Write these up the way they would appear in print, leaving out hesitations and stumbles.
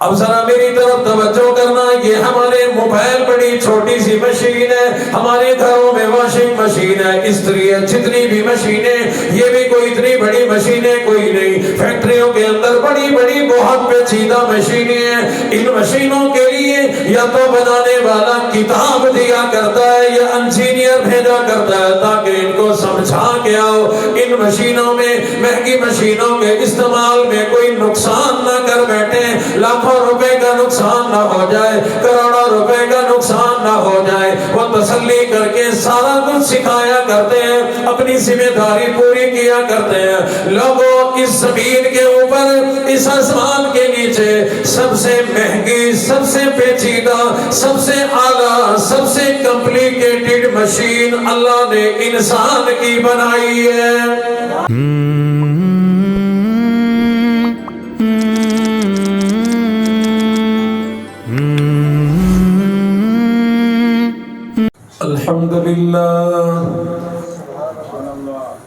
اب ذرا میری طرف توجہ کرنا، یہ ہمارے موبائل بڑی چھوٹی سی مشین ہے، ہمارے گھروں میں واشنگ مشین ہے، استری ہے، جتنی بھی مشینیں، یہ بھی کوئی اتنی بڑی مشینیں کوئی نہیں۔ فیکٹریوں کے اندر بڑی بڑی بہت پیچیدہ مشینیں ہیں، ان مشینوں کے لیے یا تو بنانے والا کتاب دیا کرتا ہے یا انجینئر بھیجا کرتا ہے تاکہ ان کو سمجھا کے آؤ ان مشینوں میں، مہنگی مشینوں کے استعمال میں کوئی نقصان نہ کر بیٹھے، لاکھوں روپے کا نقصان نہ ہو جائے، کروڑوں روپے کا نقصان نہ ہو جائے۔ وہ تسلی کر کے سارا کچھ سکھایا کرتے ہیں، اپنی ذمہ داری پوری کیا کرتے ہیں۔ لوگوں، اس زمین کے اوپر، اس آسمان کے نیچے سب سے مہنگی، سب سے پیچیدہ، سب سے اعلیٰ، سب سے کمپلیکیٹڈ مشین اللہ نے انسان کی بنائی ہے۔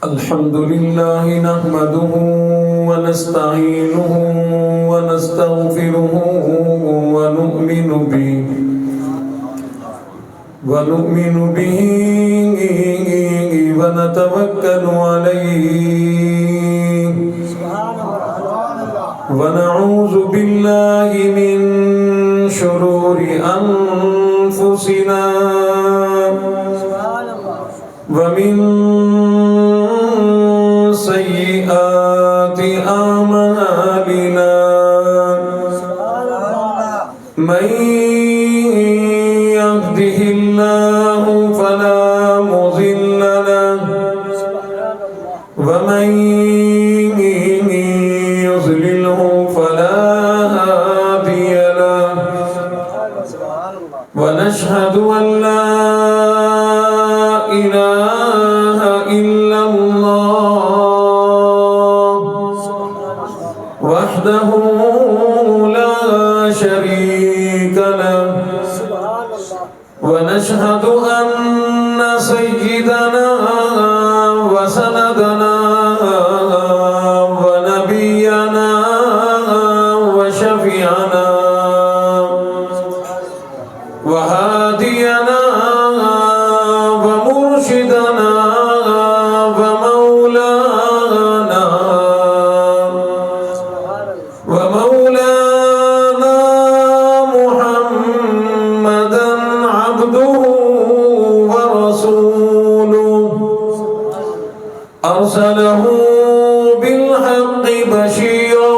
الحمد لله نحمده ونستعينه ونستغفره ونؤمن به ونتوكل عليه ونعوذ بالله من شرور أنفسنا ومن سيئات أعمالنا من يهده الله فلا مضل له ومن يضلله فلا هادي له ونشهد أن لا إله إلا الله وحده لا شريك له ونشهد أن سيدنا وسندنا ونبينا وشفيعنا وهادينا ومرشدنا ومولانا محمدا عبده ورسوله أرسله بالحق بشيرا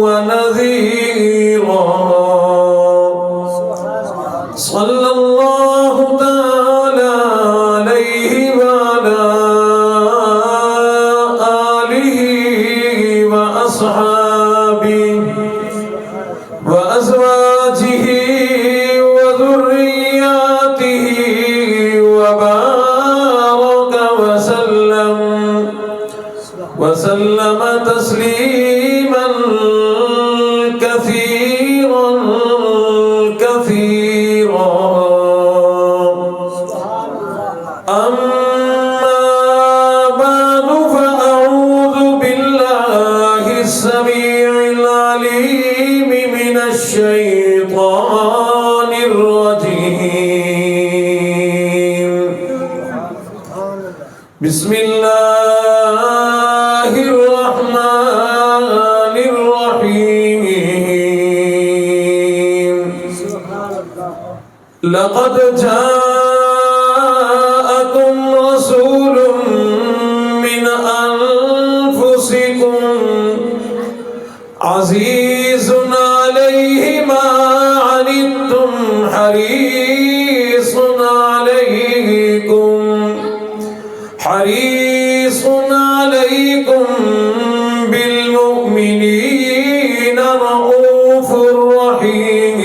ونذيرا صلى الله تعالى عليه وعلى آله وأصحابه وأزواجه وذرياته وبارك وسلم تسليما كثيرا كثيرا أما بعد فأعوذ بالله السميع العليم من الشيطان الرجيم بسم الله الرحمن الرحيم لقد جاءكم رسول من أنفسكم عزيز عليه ما عنتم حريص عليكم بالمؤمنين رؤوف رحيم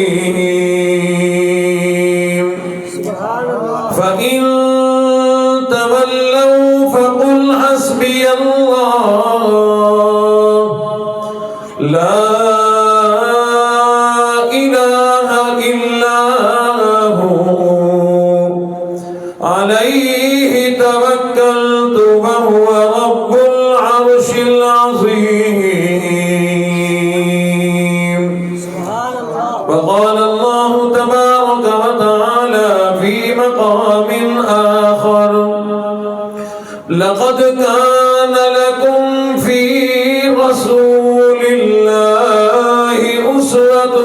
وقال الله تبارك وتعالى في مقام آخر لقد كان لكم في رسول الله أسوة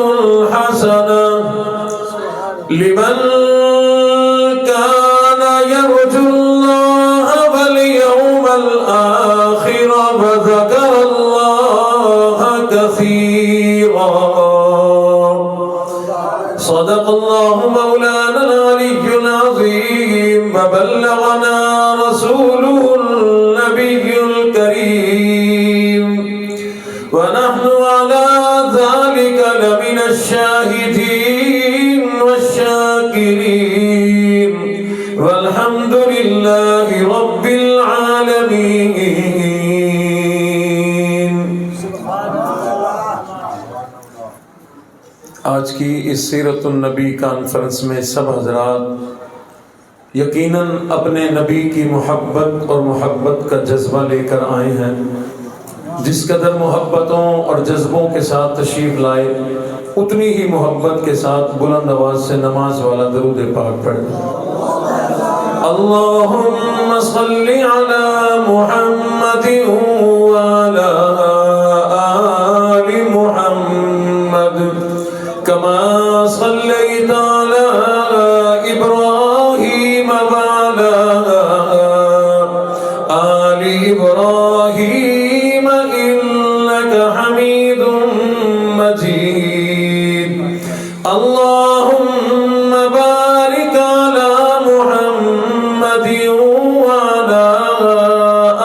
حسنة لمن كان يرجو الله واليوم الآخر وذكر الله كثيرا صدق الله مولانا العلي العظيم وبلغنا رسوله النبي الكريم ونحن على ذلك لمن الشاهدين والشاكرين والحمد لله رب العالمين. آج کی اس سیرت النبی کانفرنس میں سب حضرات یقیناً اپنے نبی کی محبت اور محبت کا جذبہ لے کر آئے ہیں. جس قدر محبتوں اور جذبوں کے ساتھ تشریف لائے اتنی ہی محبت کے ساتھ بلند آواز سے نماز والا درود پاک پڑھیں. اللہم صل علی محمد وعلی آل محمد کما صلیت علی ابراہیم وعلی آل ابراہیم انک حمید مجید. اللہم بارک علی محمد وعلی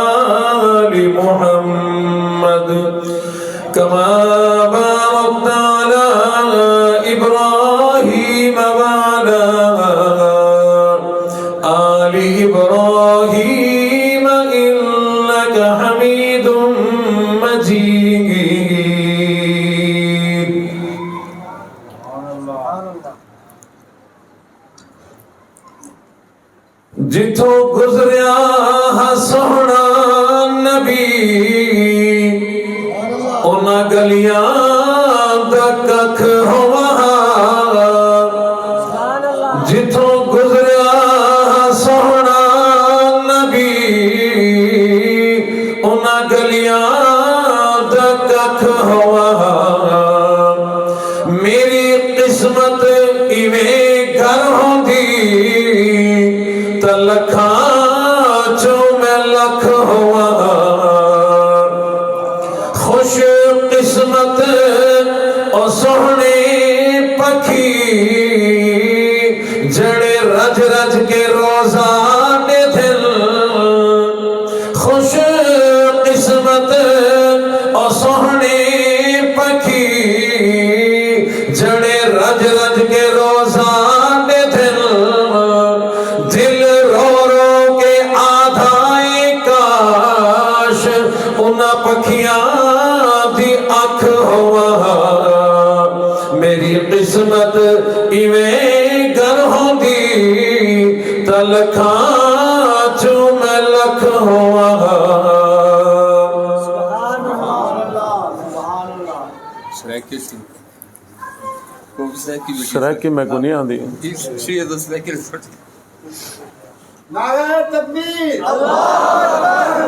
آل محمد کما بارکت علی ابراہیم وعلی آل ابراہیم انک حمید مجید. جتوں گزریا سونا نبی انہاں گلیاں دا ککھ ہوا. جتوں گزریا سونا نبی انہاں گلیاں دا ککھ ہوا. میری قسمت ایویں گھر ہوندی لکھاں چو میں لکھ ہوا. خوش قسمت او سونے پکھی جڑے رج رج کے روزہ دے دل. خوش قسمت او سونے پکھی جڑے رج رج کے روزہ دے دل. دل پکھیاں دی اکھ ہوا. میری قسمت ایویں گر ہوندی تے لکھاں چوں میں لکھ ہوا. شرائکی میں کو نہیں آندی. نعرہ تکبیر اللہ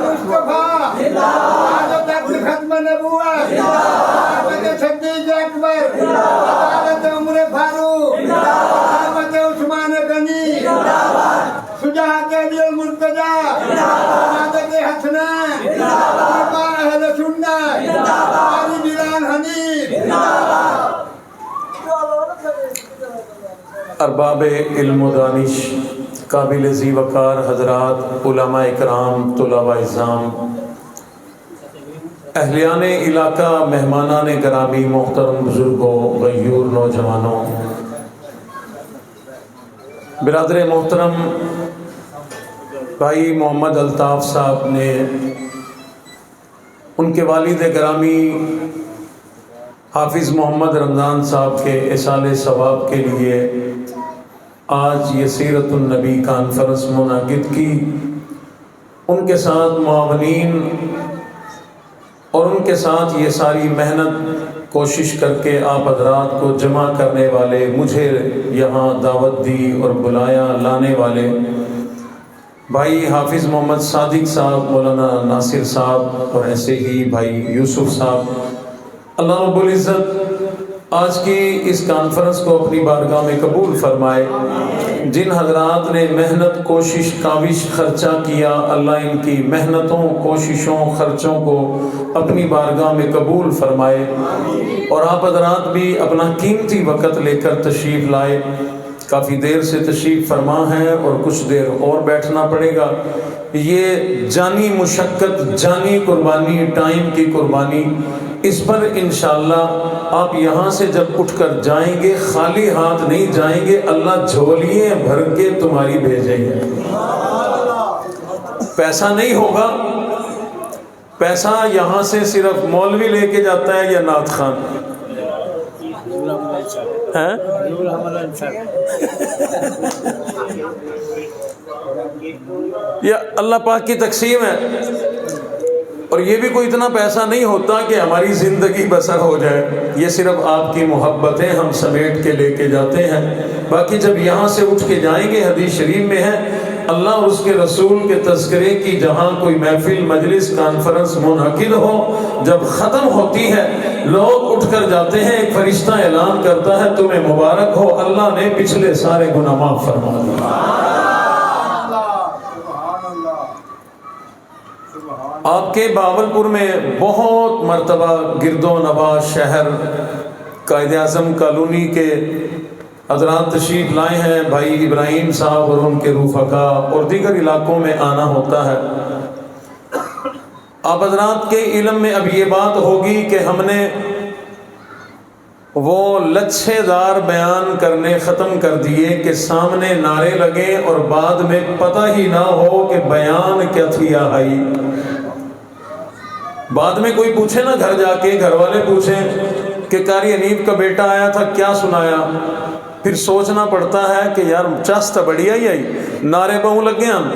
مصطفیٰ حضرت ختم نبوت حضرت صدیق اکبر حضرت عمر فاروق حضرت عثمان غنی شجاعت علی المرتضی حضرت حسنین اربع اہل سنت علی بلال حنیف. ارباب علم و دانش قابل ذی وقار حضرات، علماء اکرام، طلباء اعظام، اہلیان علاقہ، مہمانان گرامی، محترم بزرگوں، غیور نوجوانوں، برادر محترم بھائی محمد الطاف صاحب نے ان کے والد گرامی حافظ محمد رمضان صاحب کے اصال ثواب کے لیے آج یہ سیرت النبی کانفرنس منعقد کی. ان کے ساتھ معاونین اور ان کے ساتھ یہ ساری محنت کوشش کر کے آپ حضرات کو جمع کرنے والے، مجھے یہاں دعوت دی اور بلایا لانے والے بھائی حافظ محمد صادق صاحب، مولانا ناصر صاحب، اور ایسے ہی بھائی یوسف صاحب، اللہ رب العزت آج کی اس کانفرنس کو اپنی بارگاہ میں قبول فرمائے۔ جن حضرات نے محنت، کوشش، کاوش، خرچہ کیا، اللہ ان کی محنتوں، کوششوں، خرچوں کو اپنی بارگاہ میں قبول فرمائے، اور آپ حضرات بھی اپنا قیمتی وقت لے کر تشریف لائے۔ کافی دیر سے تشریف فرما ہے اور کچھ دیر اور بیٹھنا پڑے گا۔ یہ جانی مشقت، جانی قربانی، ٹائم کی قربانی، اس پر انشاءاللہ آپ یہاں سے جب اٹھ کر جائیں گے خالی ہاتھ نہیں جائیں گے، اللہ جھولیے بھر کے تمہاری بھیجیں گے۔ پیسہ نہیں ہوگا، پیسہ یہاں سے صرف مولوی لے کے جاتا ہے یا نعت خان، یا اللہ پاک کی تقسیم ہے، اور یہ بھی کوئی اتنا پیسہ نہیں ہوتا کہ ہماری زندگی بسر ہو جائے، یہ صرف آپ کی محبتیں ہم سمیٹ کے لے کے جاتے ہیں۔ باقی جب یہاں سے اٹھ کے جائیں گے، حدیث شریف میں ہے اللہ اور اس کے رسول کے تذکرے کی جہاں کوئی محفل، مجلس، کانفرنس منعقد ہو، جب ختم ہوتی ہے لوگ اٹھ کر جاتے ہیں، ایک فرشتہ اعلان کرتا ہے تمہیں مبارک ہو، اللہ نے پچھلے سارے گناہ معاف فرما دیے۔ آپ کے باولپور میں بہت مرتبہ گرد و نواح شہر، قائد اعظم کالونی کے حضرات تشریف لائے ہیں، بھائی ابراہیم صاحب اور ان کے رفقا، اور دیگر علاقوں میں آنا ہوتا ہے۔ آپ حضرات کے علم میں اب یہ بات ہوگی کہ ہم نے وہ لچھے دار بیان کرنے ختم کر دیے کہ سامنے نعرے لگے اور بعد میں پتہ ہی نہ ہو کہ بیان کیا تھی آئی۔ بعد میں کوئی پوچھے نا، گھر جا کے گھر والے پوچھیں کہ قاری انیب کا بیٹا آیا تھا کیا سنایا، پھر سوچنا پڑتا ہے کہ یار چست بڑھیا ہی آئی، نعرے بہوں لگے ہم،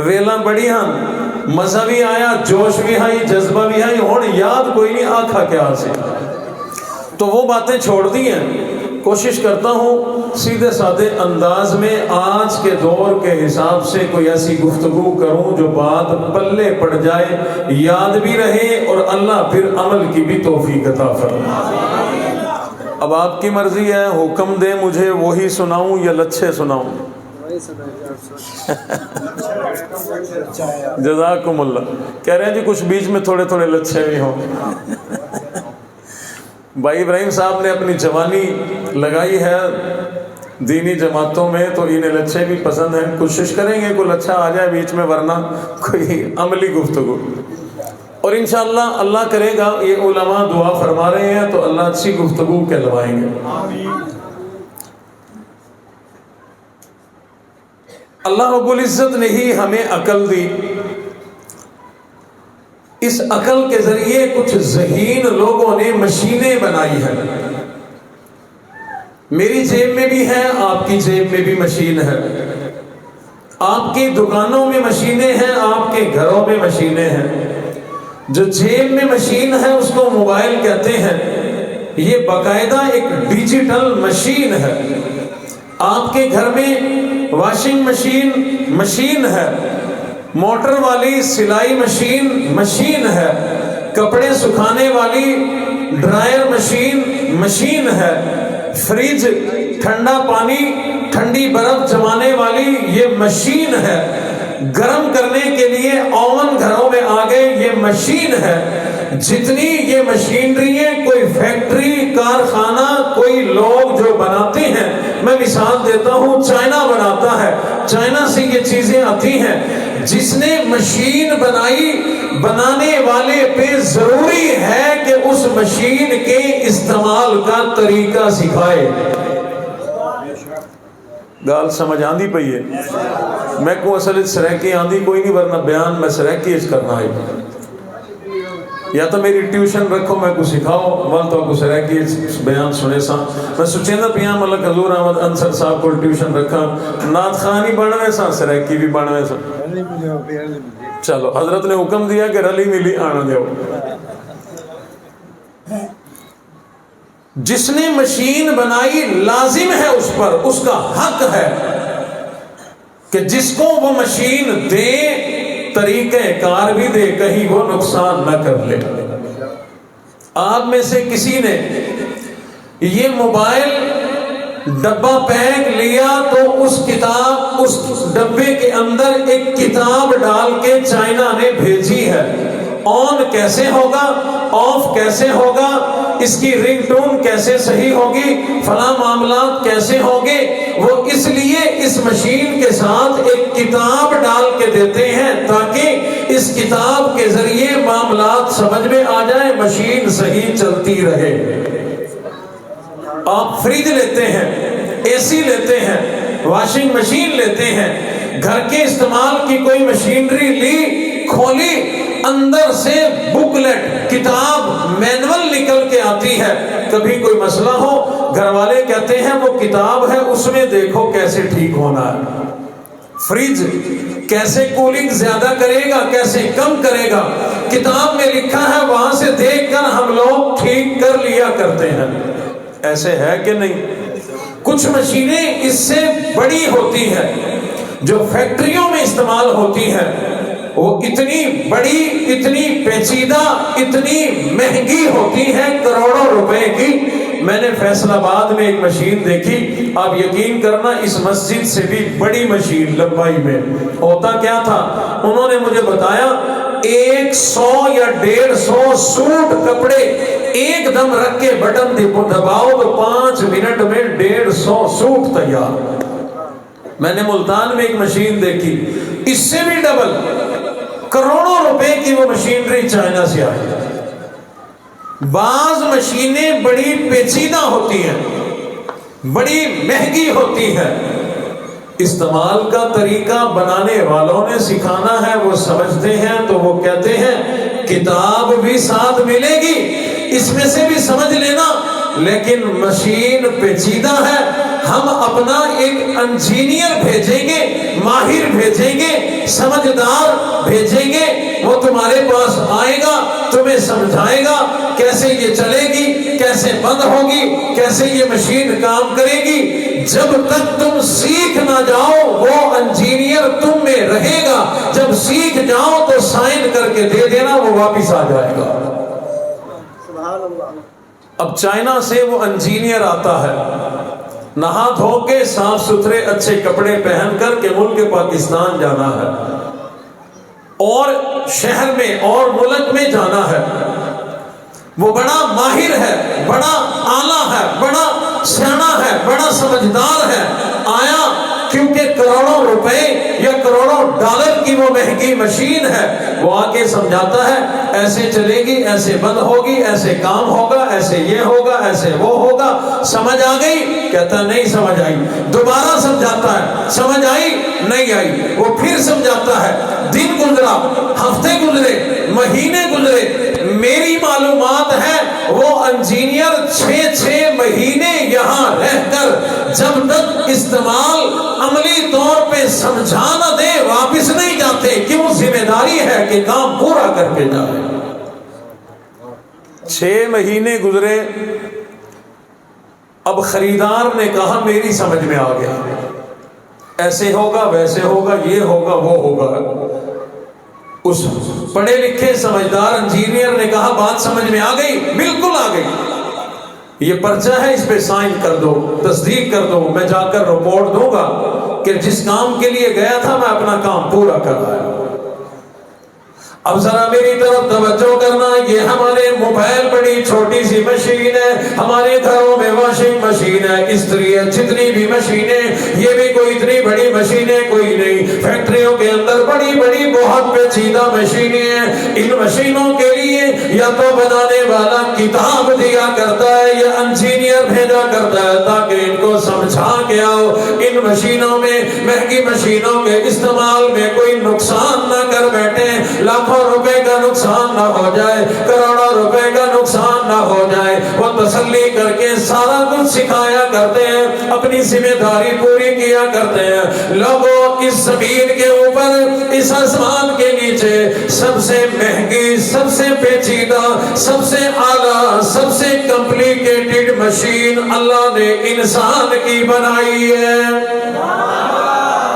ویلاں بڑی ہم، مزہ بھی آیا، جوش بھی آئی، جذبہ بھی آئی، ہون یاد کوئی نہیں آکھا کیا سے، تو وہ باتیں چھوڑ دی ہیں۔ کوشش کرتا ہوں سیدھے سادے انداز میں آج کے دور کے حساب سے کوئی ایسی گفتگو کروں جو بات پلے پڑ جائے، یاد بھی رہے، اور اللہ پھر عمل کی بھی توفیق عطا فرمائے۔ اب آپ کی مرضی ہے، حکم دے مجھے وہی سناؤں یا لچھے سناؤں؟ جزاکم اللہ۔ کہہ رہے ہیں جی کچھ بیچ میں تھوڑے تھوڑے لچھے بھی ہوں۔ بھائی ابراہیم صاحب نے اپنی جوانی لگائی ہے دینی جماعتوں میں، تو انہیں لچھے بھی پسند ہیں، کوشش کریں گے کوئی لچھا آ جائے بیچ میں، ورنہ کوئی عملی گفتگو، اور انشاءاللہ اللہ کرے گا یہ علماء دعا فرما رہے ہیں تو اللہ اچھی گفتگو کہلوائیں گے۔ اللہ رب العزت نے ہی ہمیں عقل دی، اس عقل کے ذریعے کچھ ذہین لوگوں نے مشینیں بنائی ہیں۔ میری جیب میں بھی ہے، آپ کی جیب میں بھی مشین ہے، آپ کی دکانوں میں مشینیں ہیں، آپ کے گھروں میں مشینیں ہیں۔ جو جیب میں مشین ہے اس کو موبائل کہتے ہیں، یہ باقاعدہ ایک ڈیجیٹل مشین ہے۔ آپ کے گھر میں واشنگ مشین ہے، موٹر والی سلائی مشین ہے، کپڑے سکھانے والی ڈرائر مشین ہے، فریج ٹھنڈا پانی ٹھنڈی برف جمانے والی یہ مشین ہے، گرم کرنے کے لیے اوون گھروں میں آ گئے یہ مشین ہے۔ جتنی یہ مشینری ہے، کوئی فیکٹری، کارخانہ، کوئی لوگ جو بناتے ہیں، میں مثال دیتا ہوں، چائنا بناتا ہے، چائنا سے یہ چیزیں آتی ہیں۔ جس نے مشین بنائی، بنانے والے پہ ضروری ہے کہ اس مشین کے استعمال کا طریقہ سکھائے۔ گال سمجھ آندھی پئی ہے؟ میں کو اصل سریکی آندھی کوئی نہیں، ورنہ بیان میں سریکی اچ کرنا ہے، یا تو میری ٹیوشن رکھو میں کو سکھاؤ، ول تو کو سریکی بیان سنے سا۔ میں سوچیندہ پیاں ملک حضور احمد انصر صاحب کو ٹیوشن رکھا، نعت خانی بنوے سا، سریکی بھی بنوے سا۔ چلو حضرت نے حکم دیا کہ رلی ملی آنا دیو۔ جس نے مشین بنائی لازم ہے اس پر، اس کا حق ہے کہ جس کو وہ مشین دے طریقہ کار بھی دے، کہیں وہ نقصان نہ کر لے۔ آپ میں سے کسی نے یہ موبائل ڈبہ پیک لیا تو اس ڈبے کے اندر ایک کتاب ڈال کے چائنا نے بھیجی ہے، آن کیسے ہوگا، آف کیسے ہوگا، اس کی رنگ ٹون کیسے صحیح ہوگی، فلاں معاملات کیسے ہوں گے، وہ اس لیے اس مشین کے ساتھ ایک کتاب ڈال کے دیتے ہیں تاکہ اس کتاب کے ذریعے معاملات سمجھ میں آ جائے، مشین صحیح چلتی رہے۔ آپ فریج لیتے ہیں، اے سی لیتے ہیں، واشنگ مشین لیتے ہیں، گھر کے استعمال کی کوئی مشینری لی، کھولی، اندر سے بکلیٹ، کتاب، مینول نکل کے آتی ہے۔ کبھی کوئی مسئلہ ہو، گھر والے کہتے ہیں وہ کتاب ہے، اس میں دیکھو کیسے ٹھیک ہونا ہے، فریج کیسے کولنگ زیادہ کرے گا، کیسے کم کرے گا، کتاب میں لکھا ہے، وہاں سے دیکھ کر ہم لوگ ٹھیک کر لیا کرتے ہیں۔ ایسے ہے کہ نہیں؟ کچھ مشینیں اس سے بڑی ہوتی ہیں جو فیکٹریوں میں استعمال ہوتی ہیں، وہ اتنی بڑی، اتنی پیچیدہ، اتنی مہنگی ہوتی ہیں، کروڑوں روپے کی۔ میں نے فیصل آباد میں ایک مشین دیکھی، آپ یقین کرنا اس مسجد سے بھی بڑی مشین لمبائی میں۔ ہوتا کیا تھا، انہوں نے مجھے بتایا 100 یا 150 سوٹ کپڑے ایک دم رکھ کے بٹن دباؤ تو 5 منٹ میں 150 سوٹ تیار۔ میں نے ملتان میں ایک مشین دیکھی، اس سے بھی ڈبل، کروڑوں روپے کی وہ مشینری چائنا سے آئی۔ بعض مشینیں بڑی پیچیدہ ہوتی ہیں، بڑی مہنگی ہوتی ہیں، استعمال کا طریقہ بنانے والوں نے سکھانا ہے، وہ سمجھتے ہیں تو وہ کہتے ہیں کتاب بھی ساتھ ملے گی، اس میں سے بھی سمجھ لینا، لیکن مشین پیچیدہ ہے، ہم اپنا ایک انجینئر بھیجیں گے، ماہر بھیجیں گے، سمجھدار بھیجیں گے، وہ تمہارے پاس آئے گا، تمہیں سمجھائے گا کیسے یہ چلے گی، کیسے بند ہوگی، کیسے یہ مشین کام کرے گی۔ جب تک تم سیکھ نہ جاؤ وہ انجینئر تم میں رہے گا، جب سیکھ جاؤ تو سائن کر کے دے دینا، وہ واپس آ جائے گا۔ اب چائنا سے وہ انجینئر آتا ہے، نہا دھو کے صاف ستھرے اچھے کپڑے پہن کر کے ملک پاکستان جانا ہے اور شہر میں اور ملک میں جانا ہے۔ وہ بڑا ماہر ہے، بڑا اعلیٰ ہے، بڑا سیانا ہے، بڑا سمجھدار ہے، آیا کیونکہ کروڑوں روپے یا کروڑوں ڈالر کی وہ مہنگی مشین ہے، وہ آ کے سمجھاتا ہے ایسے چلے گی، ایسے بند ہوگی، ایسے کام ہوگا، ایسے یہ ہوگا، ایسے وہ ہوگا۔ سمجھ آ گئی؟ کہتا نہیں سمجھ آئی۔ دوبارہ سمجھاتا ہے، سمجھ آئی؟ نہیں آئی۔ وہ پھر سمجھاتا ہے، دن گزرا، ہفتے گزرے، مہینے گزرے، میری معلومات ہے وہ انجینئر 6 مہینے یہاں رہ کر جب تک استعمال عملی طور پہ سمجھا نہ دے واپس نہیں جاتے، کیوں؟ ذمہ داری ہے کہ کام پورا کر کے جائے۔ 6 مہینے گزرے، اب خریدار نے کہا میری سمجھ میں آ گیا، ایسے ہوگا، ویسے ہوگا، یہ ہوگا، وہ ہوگا۔ اس پڑھے لکھے سمجھدار انجینئر نے کہا بات سمجھ میں آ گئی، بالکل آ گئی، یہ پرچہ ہے، اس پہ سائن کر دو، تصدیق کر دو، میں جا کر رپورٹ دوں گا کہ جس کام کے لیے گیا تھا میں اپنا کام پورا کر رہا ہوں۔ اب ذرا میری طرف توجہ کرنا، یہ ہمارے موبائل بڑی چھوٹی سی مشین ہے، ہمارے گھروں میں واشنگ مشین ہے، استری ہے، جتنی بھی مشینیں، یہ بھی کوئی اتنی بڑی مشینیں کوئی نہیں، فیکٹریوں کے اندر بڑی بڑی بہت پیچیدہ مشینیں ہیں۔ ان مشینوں کے لیے یا تو بنانے والا کتاب دیا کرتا ہے یا انجینئر بھیجا کرتا ہے تاکہ ان کو سمجھا کے آؤ۔ ان مشینوں میں، مہنگی مشینوں کے استعمال میں کوئی نقصان نہ کر بیٹھے، لاکھوں روپے کا نقصان نہ ہو جائے، کروڑوں روپے کا نقصان نہ ہو جائے۔ وہ تسلی کر کے سارا کچھ سکھایا کرتے ہیں، اپنی ذمہ داری پوری کیا کرتے ہیں۔ لوگوں، اس زمین کے اوپر، اس آسمان کے نیچے سب سے مہنگی، سب سے پیچیدہ، سب سے اعلیٰ، سب سے کمپلیکیٹڈ مشین اللہ نے انسان کی بنائی ہے۔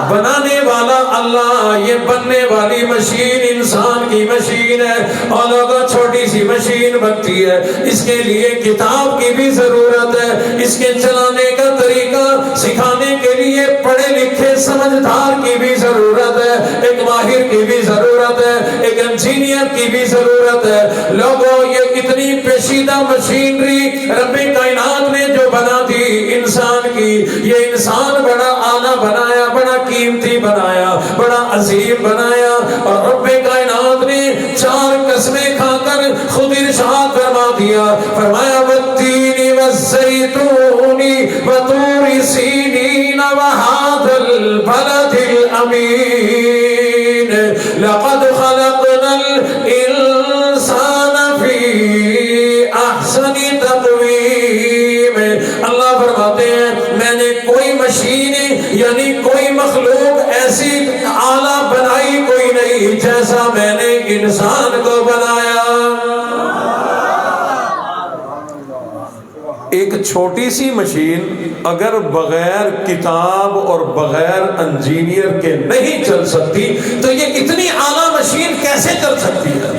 بنانے والا اللہ، یہ بننے والی مشین انسان کی مشین ہے۔ اور لوگوں، چھوٹی سی مشین بنتی ہے، اس کے لیے کتاب کی بھی ضرورت ہے، اس کے چلانے کا طریقہ سکھانے کے لیے پڑھے لکھے سمجھدار کی بھی ضرورت ہے، ایک ماہر کی بھی ضرورت ہے، ایک انجینئر کی بھی ضرورت ہے۔ لوگوں، یہ اتنی پیچیدہ مشینری رب کائنات نے جو بنا دی انسان کی، یہ انسان بڑا اعلیٰ بنایا، بڑا قیمتی بنایا، بڑا عظیم بنایا۔ اور رب کائنات نے 4 قسمیں کھا کر خود ارشاد فرما دیا، فرمایا والتین والزیتون وطور سینین وہذا البلد الامین لقد خلقنا الانسان فی احسن تقویم۔ اللہ فرماتے ہیں میں نے کوئی مشین یعنی کوئی مخلوق ایسی اعلیٰ بنائی کوئی نہیں جیسا میں نے انسان کو بنایا۔ ایک چھوٹی سی مشین اگر بغیر کتاب اور بغیر انجینئر کے نہیں چل سکتی تو یہ اتنی اعلیٰ مشین کیسے چل سکتی ہے؟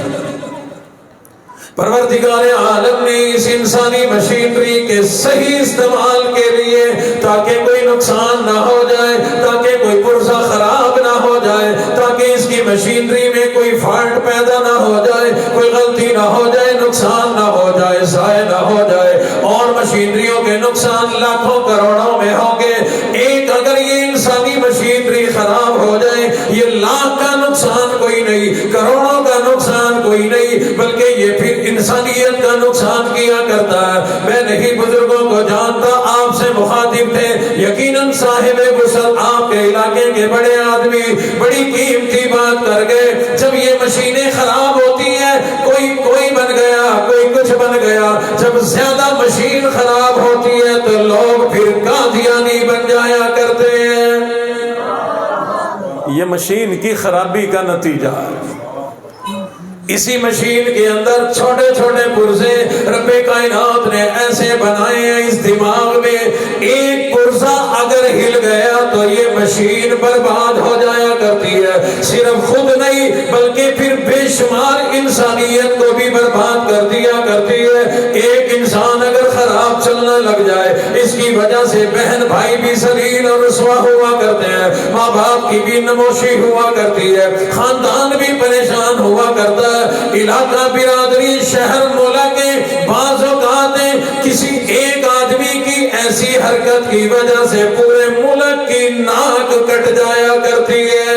پروردگار عالم نے اس انسانی مشینری کے صحیح استعمال کے لیے، تاکہ کوئی نقصان نہ ہو جائے، تاکہ کوئی پرزہ خراب نہ ہو جائے، تاکہ اس کی مشینری میں کوئی فالٹ پیدا نہ ہو جائے، کوئی غلطی نہ ہو جائے، نقصان نہ ہو جائے، ضائع نہ ہو جائے۔ اور مشینریوں کے نقصان لاکھوں کروڑوں میں ہوں گے، ایک اگر یہ انسانی مشینری خراب ہو جائے، یہ لاکھ کا نقصان کوئی نہیں، کروڑوں کا نقصان کوئی نہیں، بلکہ یہ پھر انسانیت کا نقصان کیا کرتا ہے۔ میں نہیں بزرگوں کو جانتا، آپ سے مخاطب تھے، یقیناً صاحب غسل آپ کے علاقے کے بڑے آدمی بڑی قیمتی بات کر گئے۔ جب یہ مشینیں خراب ہوتی ہیں، کوئی بن گیا، کوئی کچھ بن گیا، جب زیادہ مشین خراب ہوتی ہے تو لوگ پھر قادیانی بن جایا کرتے ہیں۔ یہ مشین کی خرابی کا نتیجہ ہے۔ اسی مشین کے اندر چھوٹے چھوٹے پرزے رب کائنات نے ایسے بنائے ہیں، اس دماغ میں ایک پرزہ اگر ہل گیا تو یہ مشین برباد ہو جایا کرتی ہے۔ صرف خود نہیں بلکہ پھر بے شمار انسانیت کو بھی برباد کر دیا کرتی ہے۔ ایک انسان اگر خراب چلنا لگ جائے، اس کی وجہ سے بہن بھائی بھی ذلیل اور رسوا ہوا کرتے ہیں، ماں باپ کی بھی نموشی ہوا کرتی ہے، خاندان بھی پریشان ہوا کرتا ہے، علاقہ، برادری، شہر، ملک کے بعض اوقات کسی ایک آدمی کی ایسی حرکت کی وجہ سے پورے ملک کی ناک کٹ جایا کرتی ہے۔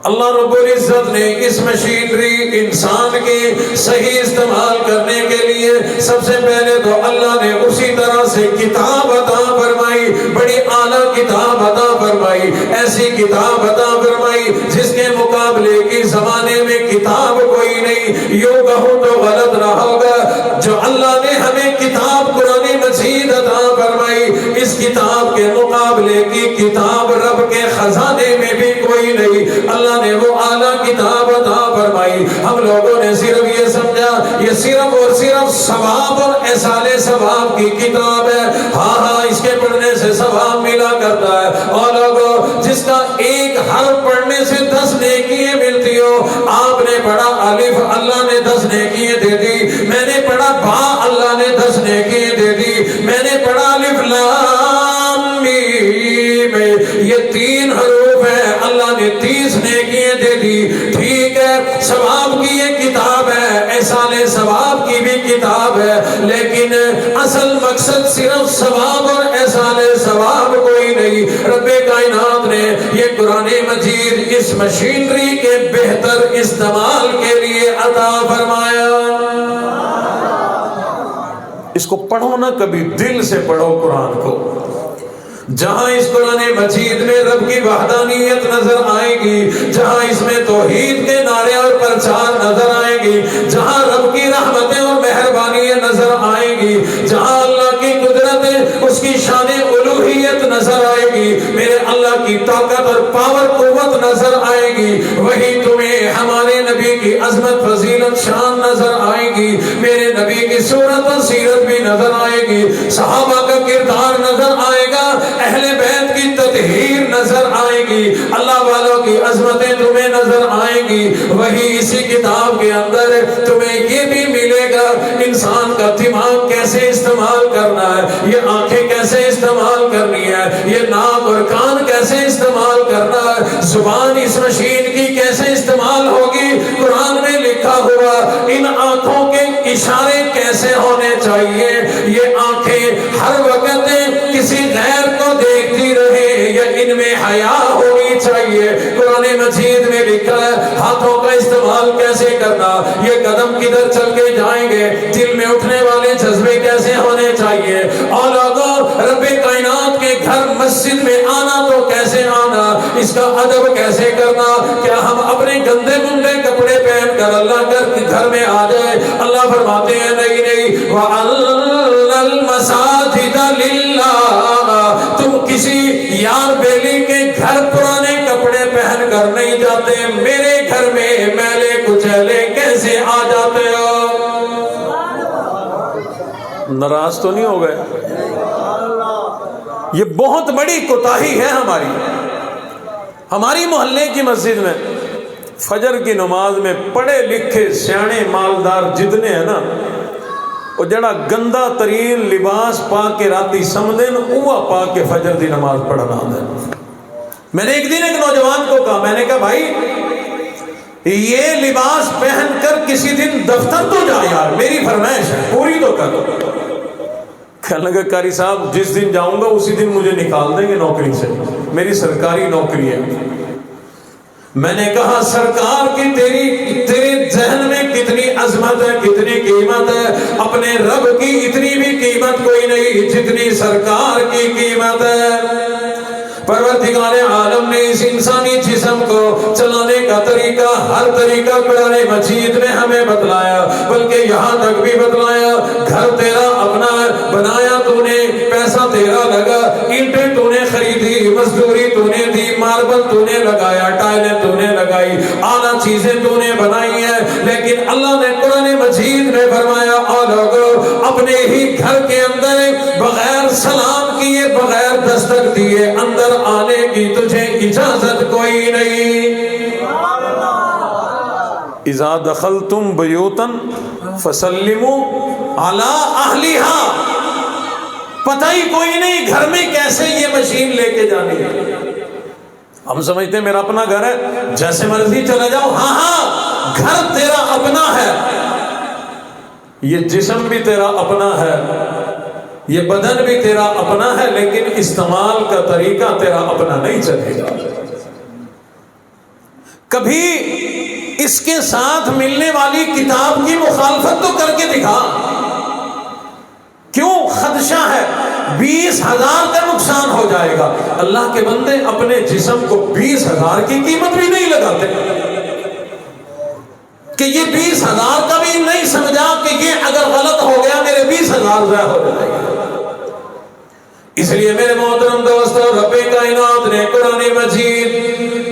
اللہ رب العزت نے اس مشینری انسان کے صحیح استعمال کرنے کے لیے سب سے پہلے تو اللہ نے اسی طرح سے کتاب عطا فرمائی، بڑی اعلیٰ کتاب عطا فرمائی، ایسی کتاب عطا فرمائی جس کے مقابلے کی زمانے میں کتاب کوئی نہیں۔ یوں کہوں تو غلط نہ ہوگا، جو اللہ نے ہمیں کتاب قرآن مجید عطا فرمائی، اس کتاب کے مقابلے کی کتاب رب کے خزانے میں بھی کوئی نہیں۔ اللہ نے وہ اعلیٰ کتاب عطا فرمائی، ہم لوگوں نے صرف یہ سمجھا یہ صرف اور صرف ثواب اور احصال ثواب کی کتاب ہے، ہاں اس کے پڑھنے سے ثواب ملا کرتا ہے۔ اور لوگوں، جس کا ایک حرف پڑھنے سے 10 نیکیاں ملتی ہو، آپ نے پڑھا الف، اللہ نے 10 نیکیاں دے دی، میں نے پڑھا با، اللہ نے 10 نیکیاں دے دی، میں نے پڑھا الف لام میم، یہ 3 حروف ہیں، اللہ نے 30 نیکیاں دے دی۔ ٹھیک ہے، ثواب کی یہ کتاب ہے، احسان ثواب کی بھی کتاب ہے، لیکن اصل مقصد صرف ثواب اور احسان ثواب کوئی نہیں۔ رب کائنات نے یہ قرآن مجید اس مشینری کے بہتر استعمال کے لیے عطا فرمایا۔ اس کو پڑھو نا، کبھی دل سے پڑھو قرآن کو۔ جہاں اس قرآن مجید میں رب کی وحدانیت نظر آئے گی، جہاں اس میں توحید کے نعرے اور پرچار نظر آئے گی، جہاں رب کی رحمتیں اور مہر گی، صحابہ کا کردار نظر آئے گا، اہل بیت کی تطہیر نظر آئے گی، اللہ والوں کی عظمتیں تمہیں نظر آئیں گی۔ وہی اسی کتاب کے اندر تمہیں یہ بھی ملے گا انسان کا دماغ کیسے استعمال کرنا ہے، یہ آنکھیں کیسے استعمال کرنی ہے، یہ ناک اور کان کیسے استعمال کرنا ہے، زبان اس مشین کی کیسے استعمال ہوگی۔ قرآن میں لکھا ہوا ان آنکھوں کے اشارے کیسے ہونے چاہیے، یہ آنکھیں ہر وقت کسی غیر کو دیکھتی رہے یا ان میں حیا ہونی چاہیے۔ قرآن مجید میں لکھا ہے ہاتھوں کا استعمال کیسے کرنا، یہ قدم کدھر چل کے جائیں گے، دل میں اٹھنے والے جذبے کیسے ہونے چاہیے، اور لوگوں رب کائنات کے گھر مسجد میں آنا تو کیسے آنا، اس کا ادب کیسے کرنا۔ کیا ہم اپنے گندے گندے کپڑے پہن کر اللہ کے گھر میں آ جائے؟ اللہ فرماتے ہیں نہیں نہیں، وَأَنَّ الْمَسَاجِدَ لِلَّهِ، تم کسی یار بیلی کے گھر پرانے کپڑے پہن کر نہیں جاتے، میرے گھر میں میلے کچیلے کیسے آ جاتے ہو؟ ناراض تو نہیں ہو گئے؟ یہ بہت بڑی کوتاہی ہے ہماری محلے کی مسجد میں فجر کی نماز میں پڑھے لکھے سیانے مالدار جتنے ہیں نا، وہ جڑا گندا ترین لباس پا کے راتی سمدن اوہ پا کے فجر دی نماز پڑھنا ہے۔ میں نے ایک دن ایک نوجوان کو کہا، میں نے کہا بھائی یہ لباس پہن کر کسی دن دفتر تو جا یار، میری فرمائش ہے پوری تو کر۔ کہنے لگا قاری صاحب جس دن جاؤں گا اسی دن مجھے نکال دیں گے نوکری سے، میری سرکاری نوکری ہے۔ میں نے کہا سرکار کی تیرے ذہن میں کتنی عظمت ہے، کتنی قیمت ہے، اپنے رب کی اتنی بھی قیمت کوئی نہیں جتنی سرکار کی قیمت ہے۔ پروردگار عالم نے اس انسانی جسم کو چلانے کا طریقہ، ہر طریقہ قرآن مجید میں ہمیں بتلایا، بلکہ یہاں تک بھی بتلایا گھر تیرا اپنا ہے، بنایا تو نے، پیسہ تیرا لگا، اینٹیں تو نے خریدی، مزدوری تو نے دی، ماربل تو نے لگایا، ٹائلیں تو نے لگائی، اعلیٰ چیزیں تو نے بنائی ہیں، لیکن اللہ نے قرآن مجید میں فرمایا اور لوگوں اپنے ہی گھر کے اندر بغیر سلام کیے، بغیر دستک دیے اندر آنے کی تجھے اجازت کوئی نہیں۔ اذا دخلتم بیوتا فسلموا علی اہلہا، پتہ ہی کوئی نہیں گھر میں کیسے یہ مشین لے کے جانی ہے۔ ہم سمجھتے ہیں میرا اپنا گھر ہے جیسے مرضی چلا جاؤ، ہاں گھر تیرا اپنا ہے، یہ جسم بھی تیرا اپنا ہے، یہ بدن بھی تیرا اپنا ہے، لیکن استعمال کا طریقہ تیرا اپنا نہیں چلے گا۔ کبھی اس کے ساتھ ملنے والی کتاب کی مخالفت تو کر کے دکھا، کیوں؟ خدشہ ہے 20,000 کا نقصان ہو جائے گا۔ اللہ کے بندے اپنے جسم کو 20,000 کی قیمت بھی نہیں لگاتے کہ یہ 20,000 کا بھی نہیں سمجھا کہ یہ اگر غلط ہو گیا میرے 20,000 ضائع ہو جائے گا۔ اس لیے میرے محترم دوستو رب کائنات نے قرآن مجید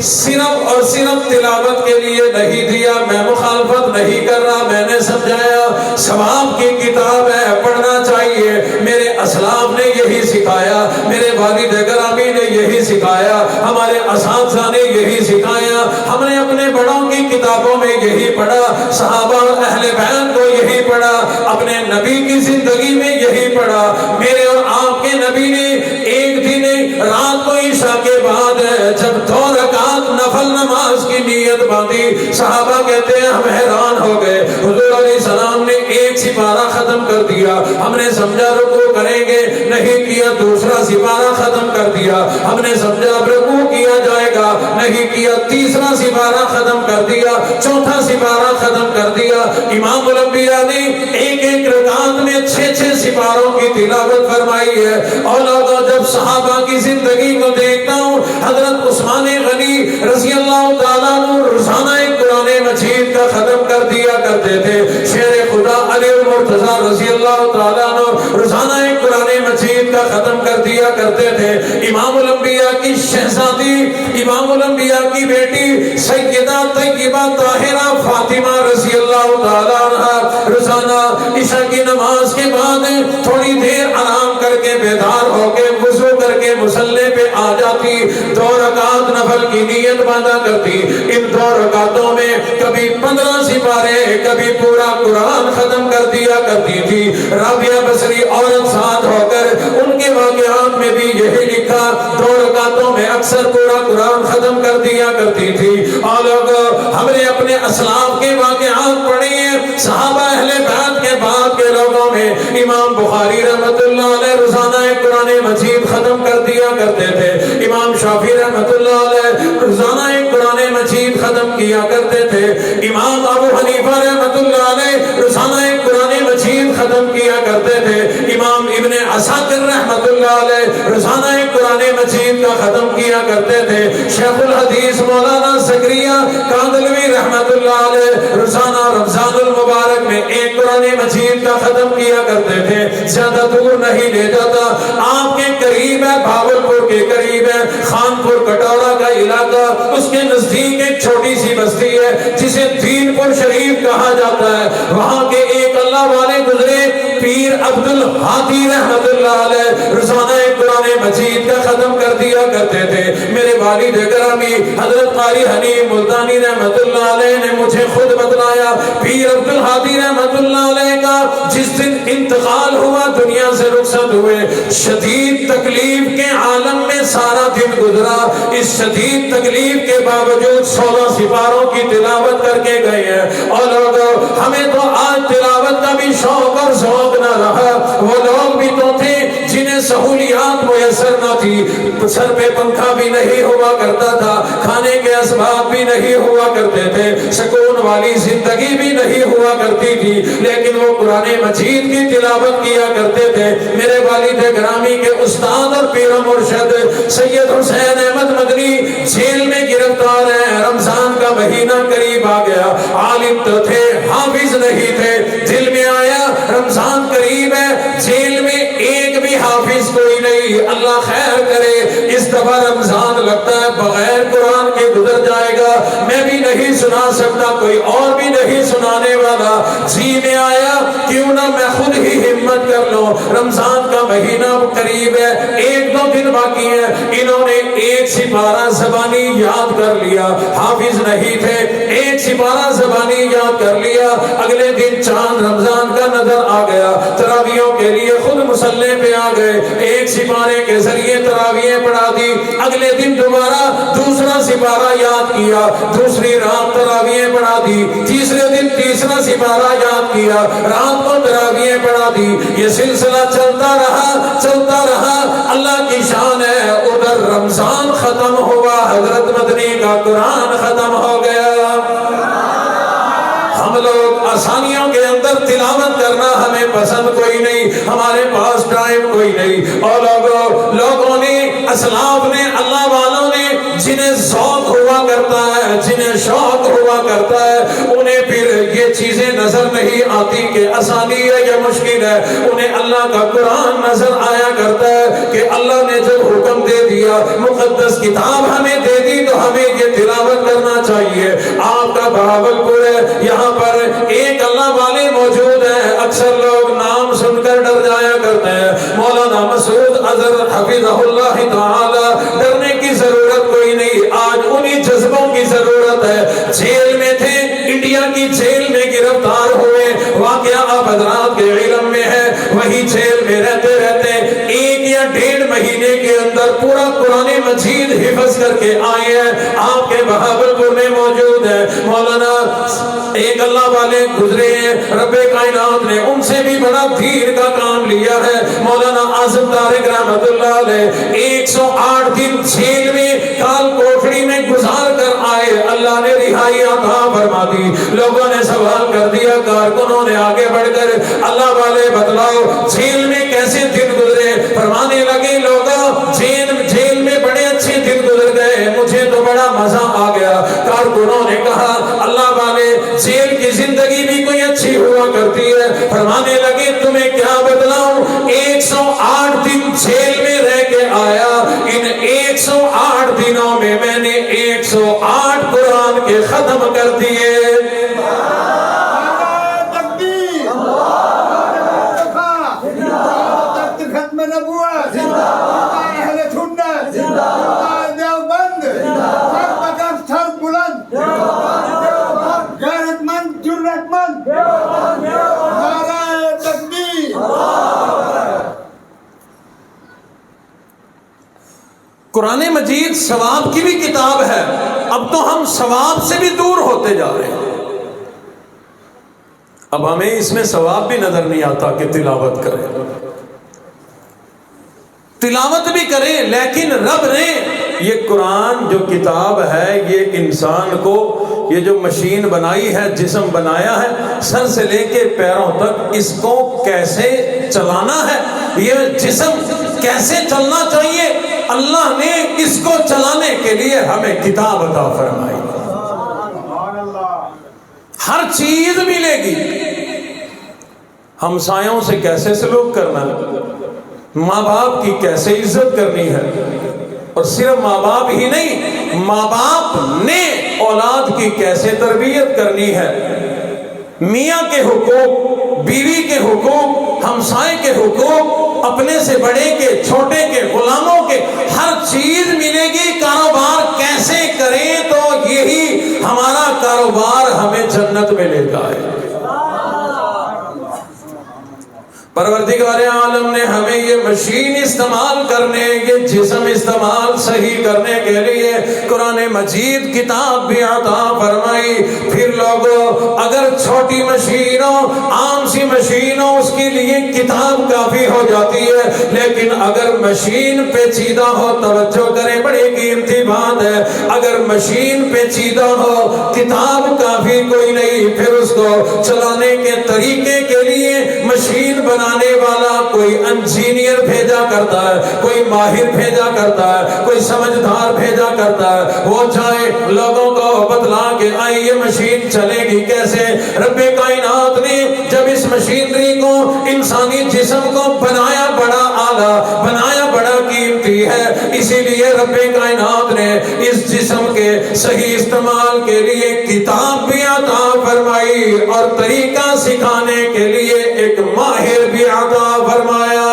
صرف اور صرف تلاوت کے لیے نہیں دیا، میں مخالفت نہیں کر رہا، میں نے سمجھایا ثواب کی کتاب ہے، پڑھنا چاہیے۔ میرے اسلاف نے یہی سکھایا، میرے والد گرامی نے یہی سکھایا، ہمارے اساتذہ نے یہی سکھایا، ہم نے اپنے بڑوں کی کتابوں میں یہی پڑھا، صحابہ اور اہل بیت کو یہی پڑھا، اپنے نبی کی زندگی میں یہی پڑھا۔ میرے اور آپ کے نبی نے ایک دن رات کو عشاء کے بعد جب 2 رکعت نفل نماز کی نیت باندھی، صحابہ کہتے ہیں ہم حیران ہو گئے، حضور علیہ السلام نے ایک سپارہ ختم کر دیا، ہم نے سمجھا رکوع کریں گے، نہیں کیا، دوسرا سپارہ ختم کر دیا، ہم نے سمجھا رکوع کیا جائے گا، نہیں کیا، تیسرا سپارہ ختم کر دیا، چوتھا سپارہ ختم کر دیا۔ امام الانبیاء نے ایک ایک رکعت میں 6 سپاروں کی تلاوت فرمائی ہے۔ اور لوگوں جب صحابہ کی زندگی کو دیکھتا ہوں، حضرت عثمان غنی رضی اللہ تعالیٰ عنہ روزانہ ایک قرآن مجید کا ختم کر دیا کرتے تھے، شیر خدا علی المرتضیٰ رضی اللہ تعالیٰ عنہ روزانہ ایک قرآن مجید کا ختم کر دیا کرتے تھے۔ امام الانبیاء کی شہزادی، امام الانبیاء کی بیٹی سیدہ طیبہ طاہرہ فاطمہ رضی اللہ تعالیٰ عنہ روزانہ عشاء کی نماز کے بعد تھوڑی دیر بیدار ہو کے وضو کر کے مصلی پہ آ جاتی، 2 رکعت نفل کی نیت باندھا کرتی، ان 2 رکعتوں میں کبھی 15 سپارے کبھی پورا قرآن ختم کر دیا کرتی تھی۔ رابعہ بصری عورت ساتھ ہو کر ان کے واقعات میں بھی یہی لکھا، 2 رکعتوں میں اکثر پورا قرآن ختم کر دیا کرتی تھی۔ اور لوگ ہم نے اپنے اسلاف کے واقعات پڑھے ہیں، صحابہ اہل بیت کے بعد کے لوگوں میں امام بخاری رحمت اللہ علیہ روزانہ قرآن مجید ختم کر دیا کرتے تھے، امام شافعی رحمت اللہ علیہ روزانہ قرآن مجید ختم کیا کرتے تھے، امام ابو حنیفہ رحمت اللہ علیہ روزانہ قرآن مجید ختم کیا کرتے تھے، امام ابن عساکر رحمت اللہ علیہ روزانہ قرآن مجید کا ختم کیا کرتے تھے، شیخ الحدیث مولانا زکریا کاندلوی رحمت اللہ علیہ روزانہ رمضان المبارک میں ایک قرآن مجید کا ختم کیا کرتے تھے۔ زیادہ دور نہیں لے جاتا، آپ کے قریب ہے، بھاولپور کے قریب ہے خانپور کٹورا کا علاقہ، اس کے نزدیک ایک چھوٹی سی بستی ہے جسے دین پور شریف کہا جاتا ہے، وہاں کے ایک اللہ والے گزرے پیر عبد الحادی رحمت اللہ علیہ روزانہ قرآن مجید کا ختم کر دیا کرتے تھے۔ میرے والد گرامی حضرت قاری حنیف ملتانی رحمت اللہ علیہ نے مجھے خود بتلایا، پیر عبد الحادی رحمت اللہ علیہ کا جس دن انتقال ہوا، دنیا سے رخصت ہوئے، شدید تکلیف کے عالم میں سارا دن گزرا، اس شدید تکلیف کے باوجود 16 سپاروں کی تلاوت کر کے گئے ہیں۔ اور لوگوں ہمیں تو آج تلاوت کا بھی شوق اور ذوق نہ رہا، وہ لوگ بھی تو تھے جنہیں سہولیات میسر نہ تھی، سر پہ پنکھا بھی نہیں ہوا کرتا تھا، کھانے کے اسباب بھی نہیں ہوا کرتے تھے، سکون والی زندگی بھی نہیں ہوا کرتی تھی، لیکن وہ قرآن مجید کی تلاوت کیا کرتے تھے۔ میرے والد گرامی کے استاد اور پیر و مرشد سید حسین احمد مدنی جیل میں گرفتار ہیں، رمضان کا مہینہ قریب آ گیا، عالم تو تھے حافظ نہیں تھے، دل میں آیا رمضان قریب ہے، جیل میں ایک بھی حافظ کوئی نہیں، اللہ خیر کرے اس دفعہ رمضان لگتا ہے بغیر قرآن کے گزر جائے گا، میں بھی نہیں سنا سکتا، کوئی اور بھی نہیں سنانے والا، جی میں آیا کیوں نہ میں خود ہی ہمت کر لوں، رمضان کا مہینہ قریب ہے، 1-2 دن باقی ہے، انہوں نے ایک سپارہ زبانی یاد کر لیا، حافظ نہیں تھے، ایک سپارہ زبانی یاد کر لیا، اگلے دن چاند رمضان کا نظر آ گیا، تراویحوں کے لیے خود مصلی پہ آ گئے، ایک سپارے کے ذریعے تراویح پڑھا دی، اگلے دن دوبارہ دوسرا سپارہ یاد کیا، دوسری رات تراویح پڑھا دی، تیسرے دن تیسرا سپارہ یاد کیا، رات کو تراویح پڑھا دی، یہ سلسلہ چلتا رہا، اللہ کی شان ہے، ادھر رمضان ختم ہوا، حضرت مدنی کا قرآن ختم ہو گیا۔ ہم لوگ آسانیوں کے اندر تلاوت کرنا ہمیں پسند کوئی نہیں، ہمارے پاس ٹائم کوئی نہیں، اور لوگوں نے اسلاف نے اللہ والوں نے جنہیں ذوق ہوا کرتا ہے، جنہیں شوق ہوا کرتا ہے، انہیں پھر یہ چیزیں نظر نہیں آتی کہ آسانی ہے یا مشکل ہے، انہیں اللہ کا قرآن نظر آیا کرتا ہے کہ اللہ نے جب حکم دے دیا، مقدس کتاب ہمیں دے دی تو ہمیں یہ تلاوت کرنا چاہیے۔ آپ کا بہاولپور ہے، یہاں پر ایک اللہ والے موجود ہیں، اکثر لوگ نام سن کر ڈر جایا کرتے ہیں، مولانا مسعود اظہر حفظہ اللہ تعالی، ڈرنے کی ضرورت کوئی نہیں، آج انہی جذبوں کی ضرورت ہے، جیل میں تھے، انڈیا کی جیل میں گرفتار ہوئے، واقعہ آپ حضرات کے علم میں ہے، وہی جیل میں رہتے 1 یا 1.5 مہینے کے اندر پورا قرآن مجید حفظ کر کے آئے ہیں، آپ کے بہاولپور میں موجود ہے، مولانا ایک اللہ والے گزرے ہیں، رب کائنات نے ان سے بھی بڑا دین کا کام لیا ہے، مولانا اعظم طارق رحمت اللہ علیہ 108 دن جیل میں کال کوٹڑی میں گزار کر آئے، اللہ نے رہائی عطا فرما دی، لوگوں نے سوال کر دیا، کارکنوں نے آگے بڑھ کر اللہ والے بتلاؤ جیل میں کیسے دن گزرے، فرمانے لگے لوگوں جیل میں بڑے اچھے دن گزر گئے، مجھے تو بڑا مزہ آ گیا، کارکنوں نے کہا اللہ والے جیل کی زندگی بھی کوئی اچھی ہوا کرتی ہے، فرمانے لگے تمہیں کیا بتلاؤں، 108 دن جیل میں رہ کے آیا، ان 108 دنوں میں میں نے 108 قرآن کے ختم کر دیے۔ ختم نبوت قرآن مجید ثواب کی بھی کتاب ہے، اب تو ہم ثواب سے بھی دور ہوتے جا رہے ہیں۔ اب ہمیں اس میں ثواب بھی نظر نہیں آتا کہ تلاوت کریں، تلاوت بھی کریں، لیکن رب نے یہ قرآن جو کتاب ہے، یہ انسان کو، یہ جو مشین بنائی ہے، جسم بنایا ہے، سر سے لے کے پیروں تک اس کو کیسے چلانا ہے، یہ جسم کیسے چلنا چاہیے، اللہ نے اس کو چلانے کے لیے ہمیں کتاب عطا فرمائی۔ ہر چیز ملے گی، ہمسایوں سے کیسے سلوک کرنا ہے، ماں باپ کی کیسے عزت کرنی ہے، اور صرف ماں باپ ہی نہیں، ماں باپ نے اولاد کی کیسے تربیت کرنی ہے، میاں کے حقوق، بیوی کے حقوق، ہمسائے کے حقوق، اپنے سے بڑے کے، چھوٹے کے، غلاموں کے، ہر چیز ملے گی۔ کاروبار کیسے کریں تو یہی ہمارا کاروبار ہمیں جنت میں لے جائے۔ پروردگار عالم نے ہمیں یہ مشین استعمال کرنے، یہ جسم استعمال صحیح کرنے کے لیے قرآن مجید کتاب بھی عطا فرمائی۔ پھر لوگوں، اگر چھوٹی مشین ہو، عام سی مشین ہو، اس کے لیے کتاب کافی ہو جاتی ہے، لیکن اگر مشین پیچیدہ ہو، توجہ کریں، بڑی قیمتی بات ہے، اگر مشین پیچیدہ ہو، کتاب کافی کوئی نہیں، پھر اس کو چلانے کے طریقے کے لیے مشین بنانے والا کوئی انجینئر بھیجا کرتا ہے، کوئی ماہر بھیجا کرتا ہے، کوئی سمجھدار بھیجا کرتا ہے، وہ جائے لوگوں کو بتلا کے آئی یہ مشین چلے گی کیسے۔ رب کائنات نے جب اس مشینری کو، انسانی جسم کو بنایا، بڑا اعلیٰ بنایا، بڑا قیمتی ہے، اسی لیے رب کائنات نے اس جسم کے صحیح استعمال کے لیے کتاب بھی عطا فرمائی، اور طریقہ سکھانے کے لیے ایک ماہر بھی عطا فرمایا۔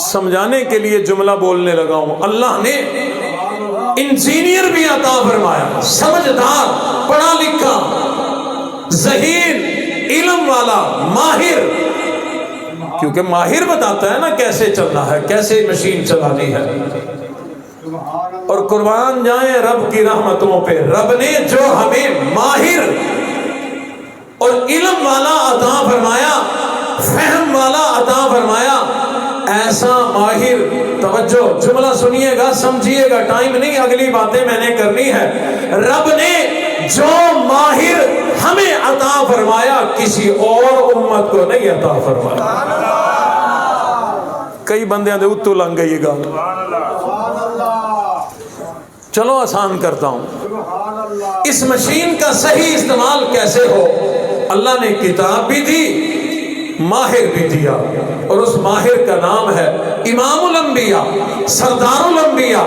سمجھانے کے لیے جملہ بولنے لگا ہوں، اللہ نے انجینئر بھی عطا فرمایا، سمجھدار، پڑھا لکھا، ذہین، علم والا، ماہر، کیونکہ ماہر بتاتا ہے نا کیسے چلنا ہے، کیسے مشین چلانی ہے۔ اور قربان جائیں رب کی رحمتوں پہ، رب نے جو ہمیں ماہر اور علم والا عطا فرمایا، فہم والا عطا فرمایا، ایسا ماہر، توجہ، جملہ سنیے گا، سمجھیے گا، ٹائم نہیں، اگلی باتیں میں نے کرنی ہے۔ رب نے جو ماہر ہمیں عطا فرمایا، کسی اور امت کو نہیں عطا فرمایا۔ کئی بندیاں دے اتو لنگ گئی گا، چلو آسان کرتا ہوں۔ اس مشین کا صحیح استعمال کیسے ہو، اللہ نے کتاب بھی دی، ماہر بھی دیا، اور اس ماہر کا نام ہے امام الانبیاء، سردار الانبیاء،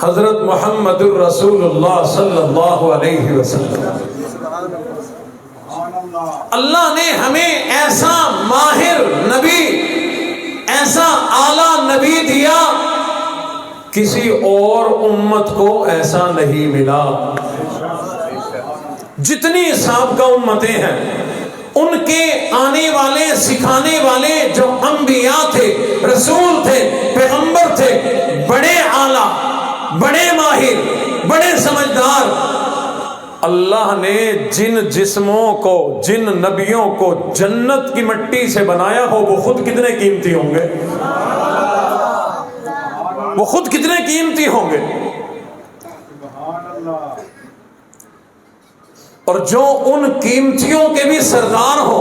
حضرت محمد الرسول اللہ صلی اللہ علیہ وسلم۔ اللہ نے ہمیں ایسا ماہر نبی، ایسا اعلیٰ نبی دیا، کسی اور امت کو ایسا نہیں ملا۔ جتنی سابقہ امتیں ہیں، ان کے آنے والے، سکھانے والے جو انبیاء تھے، رسول تھے، پیغمبر تھے، بڑے اعلیٰ، بڑے ماہر، بڑے سمجھدار، اللہ نے جن جسموں کو، جن نبیوں کو جنت کی مٹی سے بنایا ہو، وہ خود کتنے قیمتی ہوں گے، وہ خود کتنے قیمتی ہوں گے۔ اور جو ان قیمتیوں کے بھی سردار ہو،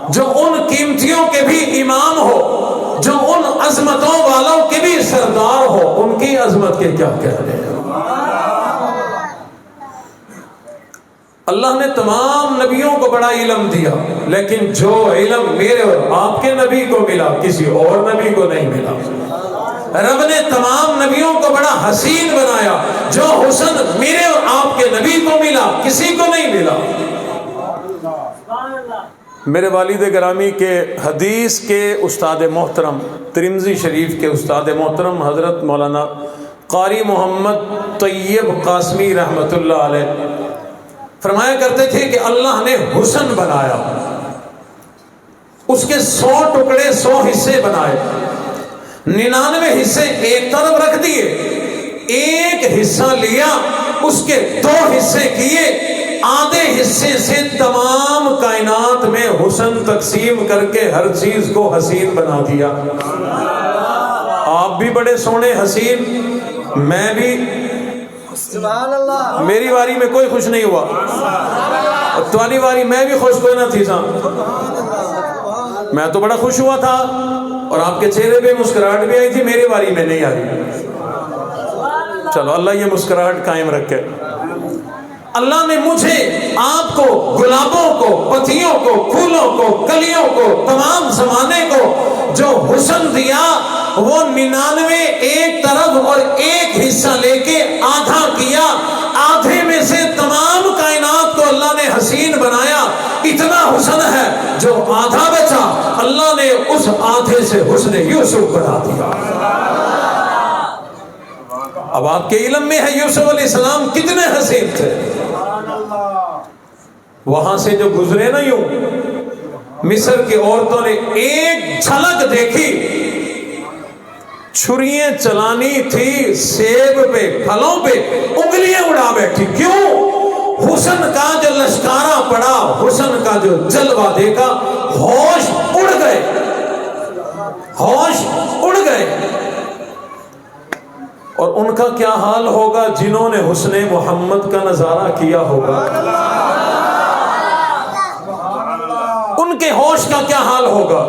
جو ان قیمتیوں کے بھی امام ہو، جو ان عظمتوں والوں کے بھی سردار ہو، ان کی عظمت کے کیا کہنے ہیں۔ اللہ نے تمام نبیوں کو بڑا علم دیا، لیکن جو علم میرے اور آپ کے نبی کو ملا، کسی اور نبی کو نہیں ملا۔ رب نے تمام نبیوں کو بڑا حسین بنایا، جو حسن میرے اور آپ کے نبی کو ملا، کسی کو نہیں ملا۔ میرے والد گرامی کے حدیث کے استاد محترم، ترمذی شریف کے استاد محترم حضرت مولانا قاری محمد طیب قاسمی رحمۃ اللہ علیہ فرمایا کرتے تھے کہ اللہ نے حسن بنایا، اس کے 100 ٹکڑے، 100 حصے بنائے، 99 حصے ایک طرف رکھ دیے، ایک حصہ لیا، اس کے 2 حصے کیے، آدھے حصے سے تمام کائنات میں حسن تقسیم کر کے ہر چیز کو حسین بنا دیا۔ آپ بھی بڑے سونے حسین، میں بھی، سبحان اللہ، میری واری میں کوئی خوش نہیں ہوا، تمہاری واری میں بھی خوش کوئی نہ تھی سا، میں تو بڑا خوش ہوا تھا اور آپ کے چہرے پہ مسکراہٹ بھی آئی تھی، میری واری میں نہیں آئی۔ چلو اللہ یہ مسکراہٹ قائم رکھے۔ اللہ نے مجھے، آپ کو، گلابوں کو، پتیوں کو، پھولوں کو، کلیوں کو، تمام زمانے کو جو حسن دیا وہ 99 ایک طرف اور ایک حصہ لے کے آدھا کیا، آدھے میں سے تمام کائنات کو اللہ نے حسین بنایا۔ اتنا حسن ہے جو آدھا بچا اللہ نے اس آدھے سے حسن یوسف بنا دیا۔ اب آپ کے علم میں ہے یوسف علیہ السلام کتنے حسین تھے، وہاں سے جو گزرے نا یوں، مصر کی عورتوں نے ایک جھلک دیکھی، چھریاں چلانی تھی سیب پہ، پھلوں پہ، انگلیاں اڑا بیٹھی۔ کیوں؟ حسن کا جو لشکارہ پڑا، حسن کا جو جلوہ دیکھا، ہوش اڑ گئے، ہوش اڑ گئے۔ اور ان کا کیا حال ہوگا جنہوں نے حسن محمد کا نظارہ کیا ہوگا، ان کے ہوش کا کیا حال ہوگا۔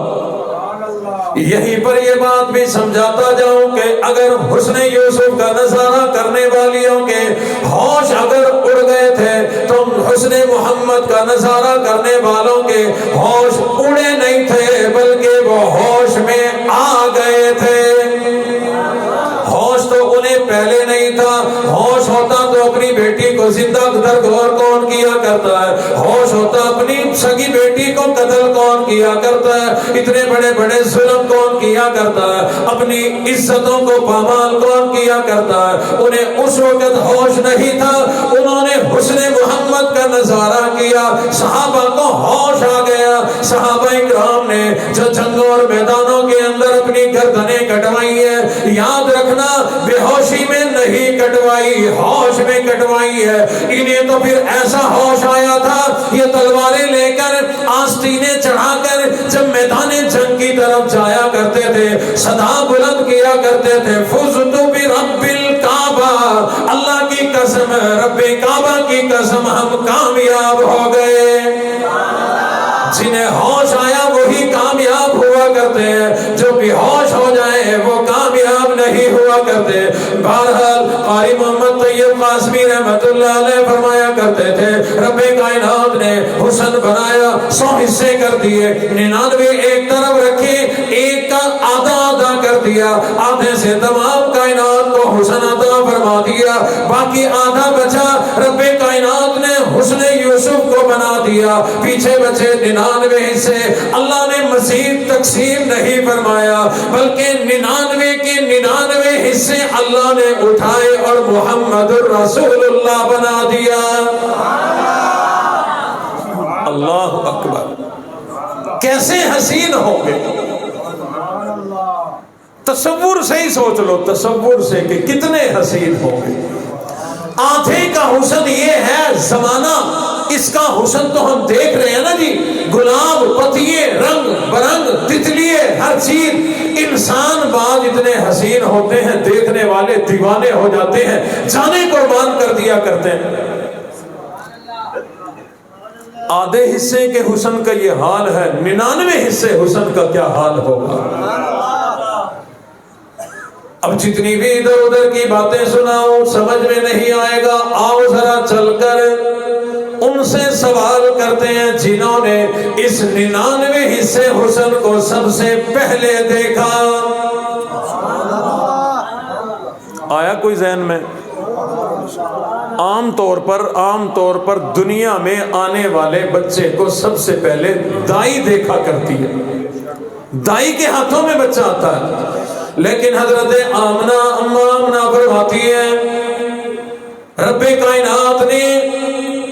یہیں پر یہ بات بھی سمجھاتا جاؤں کہ اگر حسن یوسف کا نظارہ کرنے والیوں کے ہوش اگر اڑ گئے تھے تو حسن محمد کا نظارہ کرنے والوں کے ہوش اڑے نہیں تھے بلکہ وہ ہوش میں آ گئے تھے۔ ہوش تو انہیں پہلے نہیں تھا، ہوش ہوتا تو اپنی بیٹی کو زندہ درگور کون کیا کرتا ہے، ہوش ہوتا اپنی سگی بیٹی کو قتل کون کیا کرتا ہے، اتنے بڑے بڑے ظلم کون کیا کرتا ہے، اپنی عزتوں کو پامال کون کیا کرتا ہے۔ انہیں اس وقت ہوش نہیں تھا، انہوں نے حسن محمد کا نظارہ کیا، صحابہ کو ہوش آ گیا۔ صحابہ اکرام نے جو جنگوں اور میدانوں کے اندر اپنی گردنیں کٹوائی ہیں، یاد رکھنا بے ہوشی میں نہیں کٹوائی، ہوش میں کٹوائی ہے۔ انہیں تو پھر ایسا ہوش آیا تھا، یہ تلواریں لے کر، آستینیں چڑھا کر جب میدان جنگ کی طرف جایا کرتے تھے، صدا بلند کیا کرتے تھے، فزت برب الکعبہ، اللہ کی قسم، رب کعبہ کی قسم، ہم کامیاب ہو گئے۔ جنہیں ہوش آیا وہی کامیاب ہوا کرتے ہیں، جو بھی ہوش ہو جائے وہ کامیاب نہیں ہوا کرتے۔ بہرحال قاری محمد طیب قاسمی رحمت اللہ علیہ فرمایا کرتے تھے، رب کائنات نے حسن بنایا، 100 حصے کر دیے، 99 ایک طرف رکھے، ایک کا آدھا آدھا کر دیا، آدھے سے تمام کائنات کو حسن عطا فرما دیا، باقی آدھا بچا، رب کائنات نے حسن یوسف کو بنا دیا، پیچھے بچے 99 حصے اللہ نے مزید تقسیم نہیں فرمایا بلکہ 99 کے 99 حصے اللہ نے اٹھائے اور محمد الرسول اللہ بنا دیا۔ اللہ اکبر، کیسے حسین ہوں گے، تصور سے ہی سوچ لو، تصور سے کہ کتنے حسین ہوں گے۔ آدھے کا حسن یہ ہے زمانہ، اس کا حسن تو ہم دیکھ رہے ہیں نا جی، گلاب، پتیے، رنگ برنگ، تتلیے، ہر چیز۔ انسان بعض اتنے حسین ہوتے ہیں دیکھنے والے دیوانے ہو جاتے ہیں، جانے قربان کر دیا کرتے ہیں۔ آدھے حصے کے حسن کا یہ حال ہے، 99 حصے حسن کا کیا حال ہوگا۔ اب جتنی بھی ادھر ادھر کی باتیں سناؤ سمجھ میں نہیں آئے گا، آؤ ذرا چل کر ان سے سوال کرتے ہیں جنہوں نے اس 99 حصے حسن کو سب سے پہلے دیکھا۔ آیا کوئی ذہن میں؟ عام طور پر دنیا میں آنے والے بچے کو سب سے پہلے دائی دیکھا کرتی ہے، دائی کے ہاتھوں میں بچہ آتا ہے۔ لیکن حضرت آمنہ آمنہ فرماتی ہے، رب کائنات نے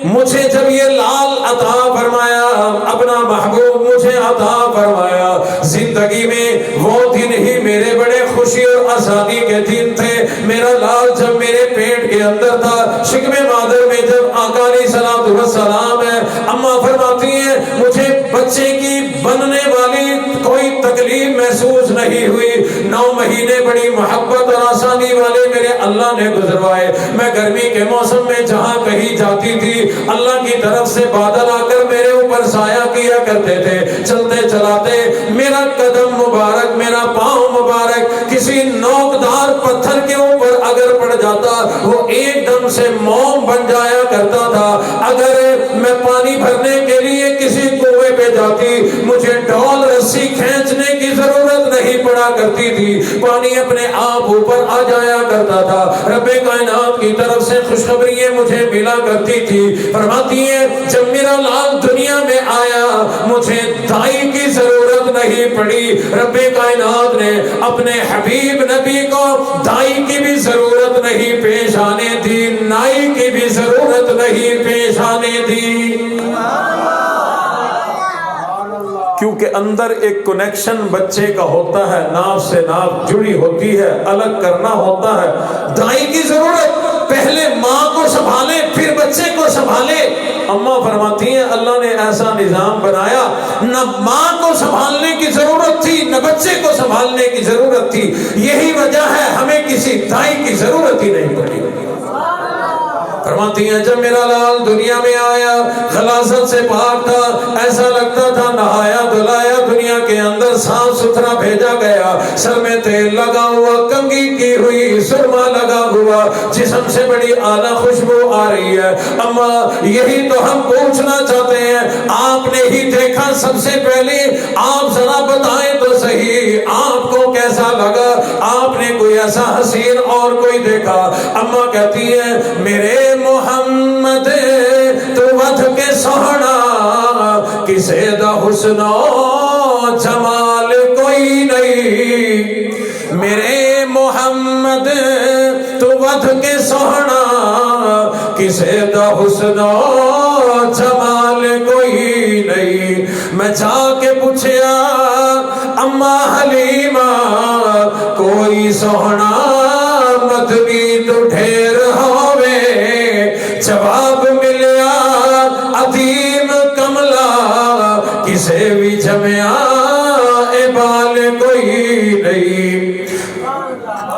مجھے جب یہ لال عطا فرمایا، اپنا محبوب مجھے عطا فرمایا، زندگی میں وہ دن ہی میرے بڑے خوش خوشی اور آزادی کے دن تھے. میرا لال جب میرے پیٹ کے اندر تھا, شکم مادر میں جب آقا علیہ الصلوۃ والسلام ہے, اماں فرماتی ہیں مجھے بچے کی بننے والی کوئی تکلیف محسوس نہیں ہوئی. 9 مہینے بڑی محبت اور آسانی والے میرے اللہ نے گزروائے. میں گرمی کے موسم میں جہاں کہیں جاتی تھی, اللہ کی طرف سے بادل آ کر میرے اوپر سایہ کیا کرتے تھے. چلتے چلاتے میرا قدم مبارک, میرا پاؤں مبارک کسی نوکدار پتھر کے اوپر اگر پڑ جاتا, وہ ایک دم سے موم بن جایا کرتا تھا. اگر میں پانی بھرنے کے لیے کسی کنویں پہ جاتی, مجھے ڈول رسی کھینچنے کی ضرورت نہیں پڑا کرتی تھی, پانی اپنے آپ اوپر آ جایا کرتا تھا. رب کائنات کی طرف سے خوشخبریاں مجھے ملا کرتی تھی. فرماتی ہے جب میرا لال دنیا میں آیا مجھے دائی کی ضرورت نہیں پڑی. رب کائنات نے اپنے حبیب نبی کو دائی کی بھی ضرورت نہیں پیش آنے دی, نائی کی بھی ضرورت نہیں پیش آنے دی. کیونکہ اندر ایک کنیکشن بچے کا ہوتا ہے, ناف سے ناف جڑی ہوتی ہے, الگ کرنا ہوتا ہے. دائی کی ضرورت, پہلے ماں کو سنبھالے پھر بچے کو سنبھالے. اماں فرماتی ہیں اللہ نے ایسا نظام بنایا, نہ ماں کو سنبھالنے کی ضرورت تھی نہ بچے کو سنبھالنے کی ضرورت تھی. یہی وجہ ہے ہمیں کسی دائی کی ضرورت ہی نہیں پڑی. فرماتی ہیں جب میرا لال دنیا میں آیا خلاصت سے پاک تھا, ایسا لگتا تھا نہایا دھلایا دنیا کے اندر صاف ستھرا بھیجا گیا. سر میں تیل لگا ہوا, کنگھی کی ہوئی, سرما لگا ہوا, جسم سے بڑی اعلیٰ خوشبو آ رہی ہے. اما یہی تو ہم پوچھنا چاہتے ہیں, آپ نے ہی دیکھا سب سے پہلے, آپ ذرا بتائیں تو صحیح آپ کو کیسا لگا, آپ نے کوئی ایسا حسین اور کوئی دیکھا؟ اما کہتی ہے میرے محمد تو ودھ کے سوہنا, کسے دا حسن و جمال کوئی نہیں. میرے محمد تو ودھ کے سوہنا, کسے دا حسن و جمال کوئی نہیں. میں جا کے پوچھیا اما حلیمہ کوئی سوہنا مدنی تو ڈھیر ہووے, جواب ملیا عظیم کملا, کسے بھی جمیا بال کوئی نہیں.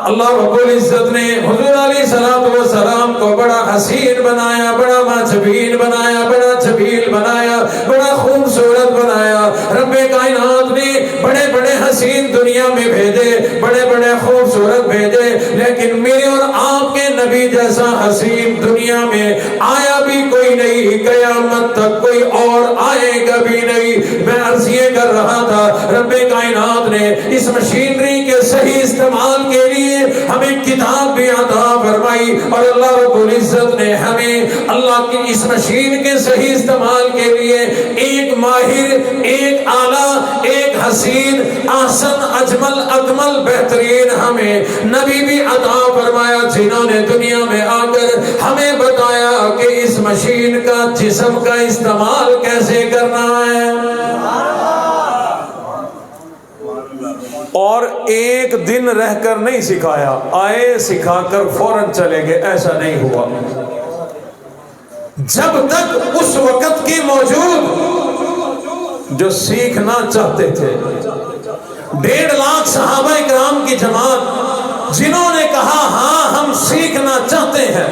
اللہ رب العزت نے حضور علیہ الصلوۃ والسلام کو بڑا حسین بنایا, بڑا ماجبین بنایا, بڑا جمیل بنایا, بڑا خوبصورت بنایا. رب کائنات نے بڑے بڑے حسین دنیا میں بھیجے, بڑے بڑے خوبصورت بھیجے, لیکن میرے اور آپ کے نبی جیسا حسین دنیا میں آیا بھی کوئی نہیں, قیامت تک کوئی اور آئے گا بھی نہیں. میں عرض یہ کر رہا تھا رب کائنات نے اس مشینری کے صحیح استعمال کے لیے ہمیں کتاب بھی عطا فرمائی, اور اللہ رب العزت نے ہمیں اللہ کی اس مشین کے صحیح استعمال کے لیے ایک ماہر, ایک اعلیٰ, ایک حسین, احسن, اجمل, اکمل, بہترین ہمیں نبی بھی عطا فرمایا, جنہوں نے دنیا میں آ کر ہمیں بتایا کہ اس مشین کا جسم کا استعمال کیسے کرنا ہے. اور ایک دن رہ کر نہیں سکھایا, آئے سکھا کر فوراً چلے گئے, ایسا نہیں ہوا. جب تک اس وقت کے موجود جو سیکھنا چاہتے تھے, 1.5 لاکھ صحابہ کرام کی جماعت جنہوں نے کہا ہاں ہم سیکھنا چاہتے ہیں,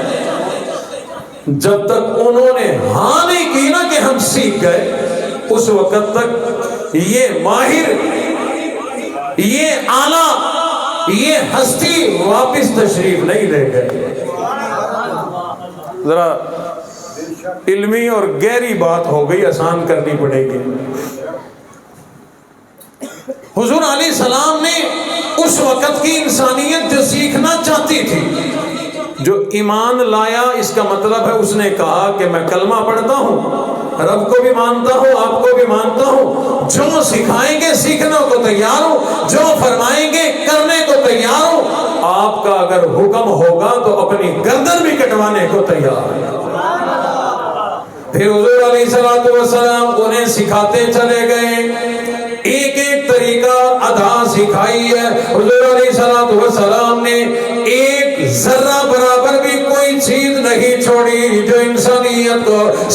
جب تک انہوں نے ہاں نہیں کی نا کہ ہم سیکھ گئے, اس وقت تک یہ ماہر, یہ آلہ, یہ ہستی واپس تشریف نہیں لے گئے. ذرا علمی اور گہری بات ہو گئی, آسان کرنی پڑے گی. حضور علیہ السلام نے اس وقت کی انسانیت جو سیکھنا چاہتی تھی, جو ایمان لایا, اس کا مطلب ہے اس نے کہا کہ میں کلمہ پڑھتا ہوں, رب کو بھی مانتا ہوں, آپ کو بھی مانتا ہوں, جو سکھائیں گے سیکھنے کو تیار ہوں, جو فرمائیں گے کرنے کو تیار ہوں. آپ کا اگر حکم ہوگا تو اپنی گردن بھی کٹوانے کو تیار ہے. پھر حضور علیہ الصلوۃ والسلام انہیں سکھاتے چلے گئے, ایک ایک طریقہ ادا سکھائی ہے. حضور علیہ الصلوۃ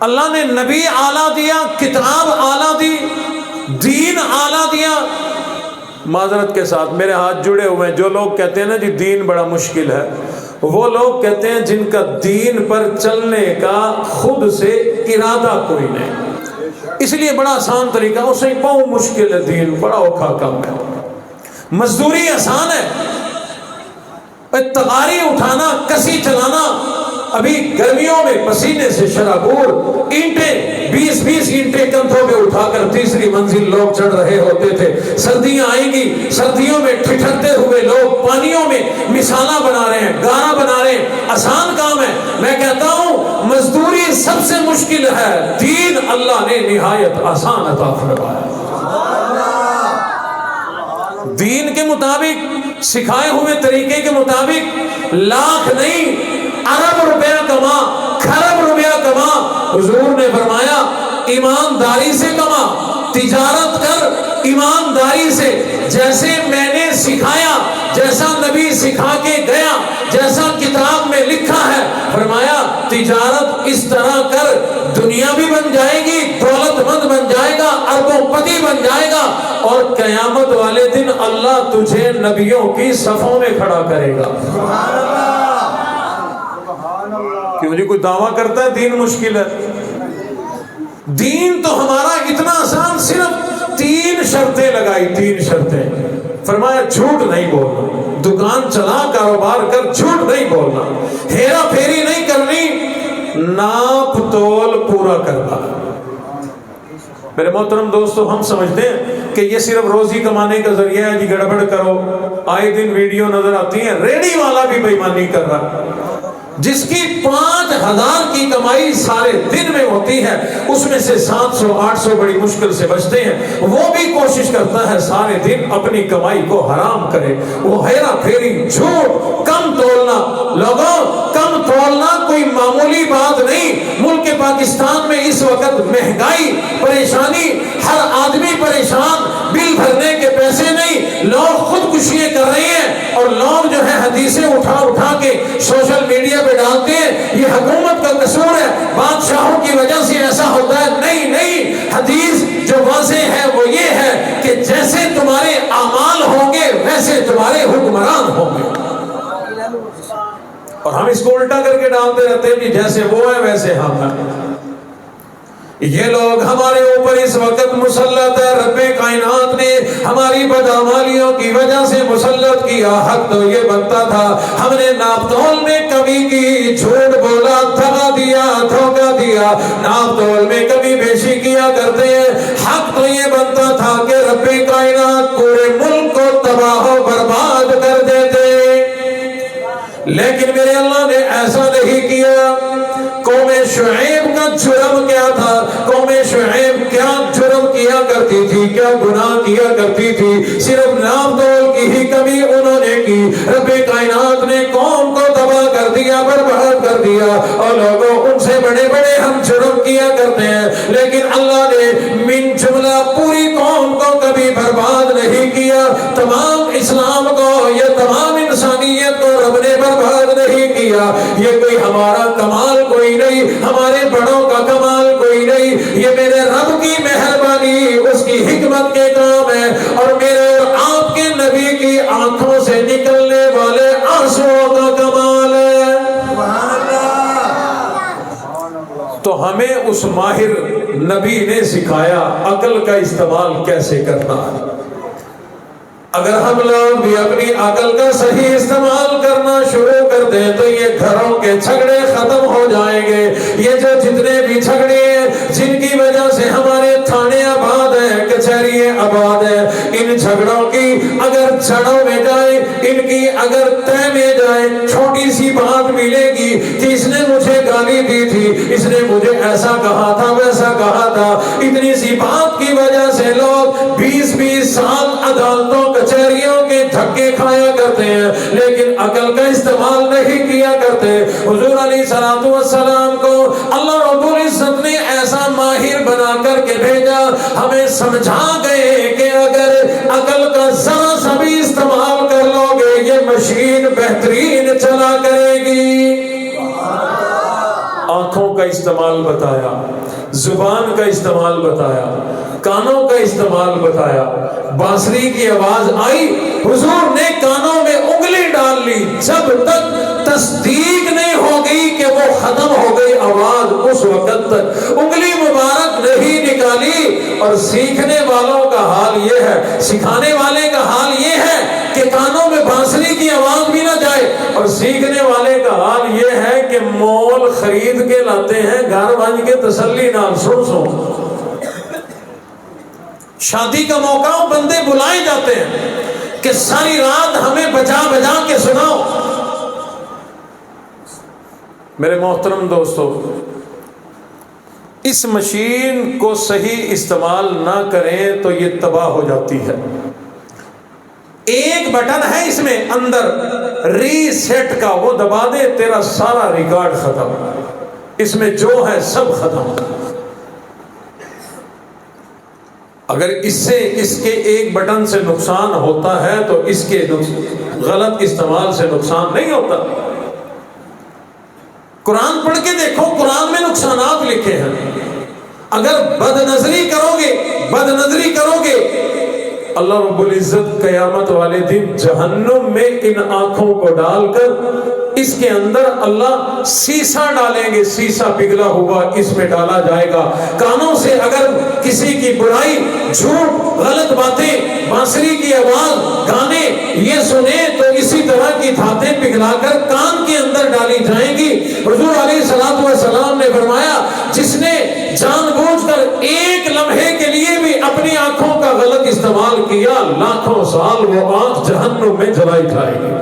اللہ نے نبی اعلیٰ دیا، کتاب اعلیٰ دی، دین اعلیٰ دیا۔ معذرت کے ساتھ میرے ہاتھ جڑے ہوئے ہیں، جو لوگ کہتے ہیں نا جی دین بڑا مشکل ہے، وہ لوگ کہتے ہیں جن کا دین پر چلنے کا خود سے ارادہ کوئی نہیں، اس لیے بڑا آسان طریقہ، اسے بہت مشکل ہے دین، بڑا اوکھا کام ہے، مزدوری آسان ہے، تغاری اٹھانا، کسی چلانا، ابھی گرمیوں میں پسینے سے شرابور، اینٹیں 20-20 اینٹیں کندھوں پہ اٹھا کر تیسری منزل لوگ چڑھ رہے ہوتے تھے۔ سردیاں آئیں گی، سردیوں میں ٹھٹھرتے ہوئے لوگ پانیوں میں مثالہ بنا رہے ہیں، گارا بنا رہے ہیں، آسان کام ہے۔ میں کہتا ہوں مزدوری سب سے مشکل ہے، دین اللہ نے نہایت آسان عطا فرمایا۔ دین کے مطابق، سکھائے ہوئے طریقے کے مطابق، لاکھ نہیں ارب روپیہ کما، کھرب روپیہ کما۔ حضور نے فرمایا ایمانداری سے کما، تجارت کر ایمانداری سے، جیسے میں نے سکھایا، جیسا نبی سکھا کے گیا، جیسا کتاب میں لکھا ہے، فرمایا تجارت اس طرح کر، دنیا بھی بن جائے گی، دولت مند بن جائے گا، اربوں پتی بن جائے گا، اور قیامت والے دن اللہ تجھے نبیوں کی صفوں میں کھڑا کرے گا۔ کیوں جی کوئی دعویٰ کرتا ہے دین مشکل ہے؟ دین تو ہمارا اتنا آسان، صرف 3 شرطیں لگائی، 3 شرطیں، فرمایا جھوٹ نہیں بولنا، دکان چلا، کاروبار کر، جھوٹ نہیں بولنا، ہیرا پھیری نہیں کرنی، ناپ تول پورا کرنا۔ میرے محترم دوستو، ہم سمجھتے ہیں کہ یہ صرف روزی کمانے کا ذریعہ ہے، جی گڑبڑ کرو، آئے دن ویڈیو نظر آتی ہیں، ریڈی والا بھی بے ایمانی کر رہا، جس کی 5000 کی کمائی سارے دن میں ہوتی ہے، اس میں سے 700-800 بڑی مشکل سے بچتے ہیں، وہ بھی کوشش کرتا ہے سارے دن اپنی کمائی کو حرام کرے۔ وہ ہیرا پھیری، جھوٹ، کم تولنا، لوگوں کم تولنا کوئی معمولی بات نہیں۔ ملک پاکستان میں اس وقت مہنگائی، پریشانی، ہر آدمی پریشان، بل بھرنے کے پیسے نہیں، لوگ خودکشیاں کر رہے ہیں، اور لوگ جو ہے حدیثیں اٹھا کے سوشل میڈیا پہ ڈالتے ہیں، یہ حکومت کا قصور ہے، بادشاہوں کی وجہ سے ایسا ہوتا ہے۔ نہیں، حدیث جو واضح ہے وہ یہ ہے کہ جیسے تمہارے اعمال ہوں گے ویسے تمہارے حکمران ہوں گے، اور ہم اس کو الٹا کر کے ڈالتے رہتے ہیں کہ جیسے وہ ہے ویسے ہم ہیں۔ یہ لوگ ہمارے اوپر اس وقت مسلط ہے، رب کائنات نے ہماری بدعمالیوں کی وجہ سے مسلط کیا۔ حق تو یہ بنتا تھا، ہم نے ناپ تول میں کمی کی، جھوٹ بولا، دھوکہ دیا، دھوکہ دیا، ناپ تول میں کمی بیشی کیا کرتے ہیں۔ حق تو یہ بنتا تھا کہ رب کائنات پورے ملک کو تباہ و برباد کر دیتے، لیکن میرے اللہ نے ایسا نہیں کیا۔ قوم شعیب کا جرم کیا تھا؟ قوم شعیب کیا جرم کیا کرتی تھی، کیا گناہ کیا کرتی تھی؟ صرف ناپ تول کی ہی کمی انہوں نے کی، رب کائنات نے قوم کو تباہ کر دیا، برباد کر دیا، اور لوگوں ان سے بڑے بڑے ہم جرم کیا کرتے ہیں، لیکن اللہ نے من جملہ پوری قوم کو کبھی برباد نہیں کیا۔ تمام اسلام کو یا تمام انسانیت کو رب نے برباد نہیں کیا۔ یہ کوئی ہمارا کمال کوئی نہیں، ہمارے بڑوں کا کمال کوئی نہیں، یہ میرے رب کی مہربانی، اس کی حکمت کے کام ہے، اور میرے اور آپ کے نبی کی آنکھوں سے نکلنے والے آنسوؤں کا کمال ہے۔ تو ہمیں اس ماہر نبی نے سکھایا عقل کا استعمال کیسے کرنا ہے۔ اگر ہم لوگ بھی اپنی عقل کا صحیح استعمال کرنا شروع کر دیں تو یہ گھروں کے جھگڑے ختم ہو جائیں گے۔ یہ جو جتنے بھی جھگڑے ہیں جن کی وجہ سے ہمارے تھانے آباد ہیں، کچہریاں آباد ہیں، ان جھگڑوں کی اگر جڑوں میں جائے، ان کی اگر تہ میں جائے، چھوٹی سی بات ملے گی کہ اس نے مجھے گالی دی تھی، اس نے مجھے ایسا کہا تھا، ویسا کہا تھا، اتنی سی بات کی وجہ سے لوگ 20-20 سال عدالتوں کچہریوں کے دھکے کھایا کرتے ہیں، لیکن عقل کا استعمال نہیں کیا کرتے۔ حضور علیہ السلام کو اللہ رب العزت نے ایسا ماہر بنا کر کے بھیجا، ہمیں سمجھا گئے کہ اگر عقل کا ذرا سا بھی استعمال کر لو گے یہ مشین بہترین چلا کرے گی۔ آنکھوں کا استعمال بتایا، زبان کا استعمال بتایا، کانوں کا استعمال بتایا۔ بانسری کی آواز آئی، حضور نے کانوں میں انگلی ڈال لی، جب تک تصدیق نہیں ہو گئی کہ وہ ختم ہو گئی آواز، اس وقت تک انگلی مبارک نہیں نکالی۔ اور سیکھنے والوں کا حال یہ ہے، سکھانے والے کا حال یہ ہے کہ کانوں میں بانسری کی آواز بھی نہ جائے، اور سیکھنے والے کا حال یہ ہے کہ مول خرید کے لاتے ہیں گھر بن کے تسلی نال سن شادی کا موقع ہو، بندے بلائے جاتے ہیں کہ ساری رات ہمیں بجا بجا کے سناؤ۔ میرے محترم دوستو، اس مشین کو صحیح استعمال نہ کریں تو یہ تباہ ہو جاتی ہے۔ ایک بٹن ہے اس میں اندر ری سیٹ کا، وہ دبا دے تیرا سارا ریکارڈ ختم، اس میں جو ہے سب ختم۔ اگر اس سے اس کے ایک بٹن سے نقصان ہوتا ہے تو اس کے غلط استعمال سے نقصان نہیں ہوتا۔ قرآن پڑھ کے دیکھو، قرآن میں نقصانات لکھے ہیں۔ اگر بد نظری کرو گے اللہ رب العزت قیامت والے دن جہنم میں ان آنکھوں کو ڈال کر اس کے اندر اللہ سیسا ڈالیں گے، سیسا پگھلا ہوا اس میں ڈالا جائے گا۔ کانوں سے اگر کسی کی برائی، جھوٹ، غلط باتیں، بانسری کی آواز، گانے یہ سنے تو اسی طرح کی دھاتیں پگھلا کر کان کے اندر ڈالی جائیں گی۔ حضور علیہ الصلوۃ والسلام نے فرمایا، جس نے جان بوجھ کر ایک لمحے کے لیے بھی اپنی آنکھوں کا غلط استعمال کیا، لاکھوں سال وہ آنکھ جہنم میں جلائی جائے گی۔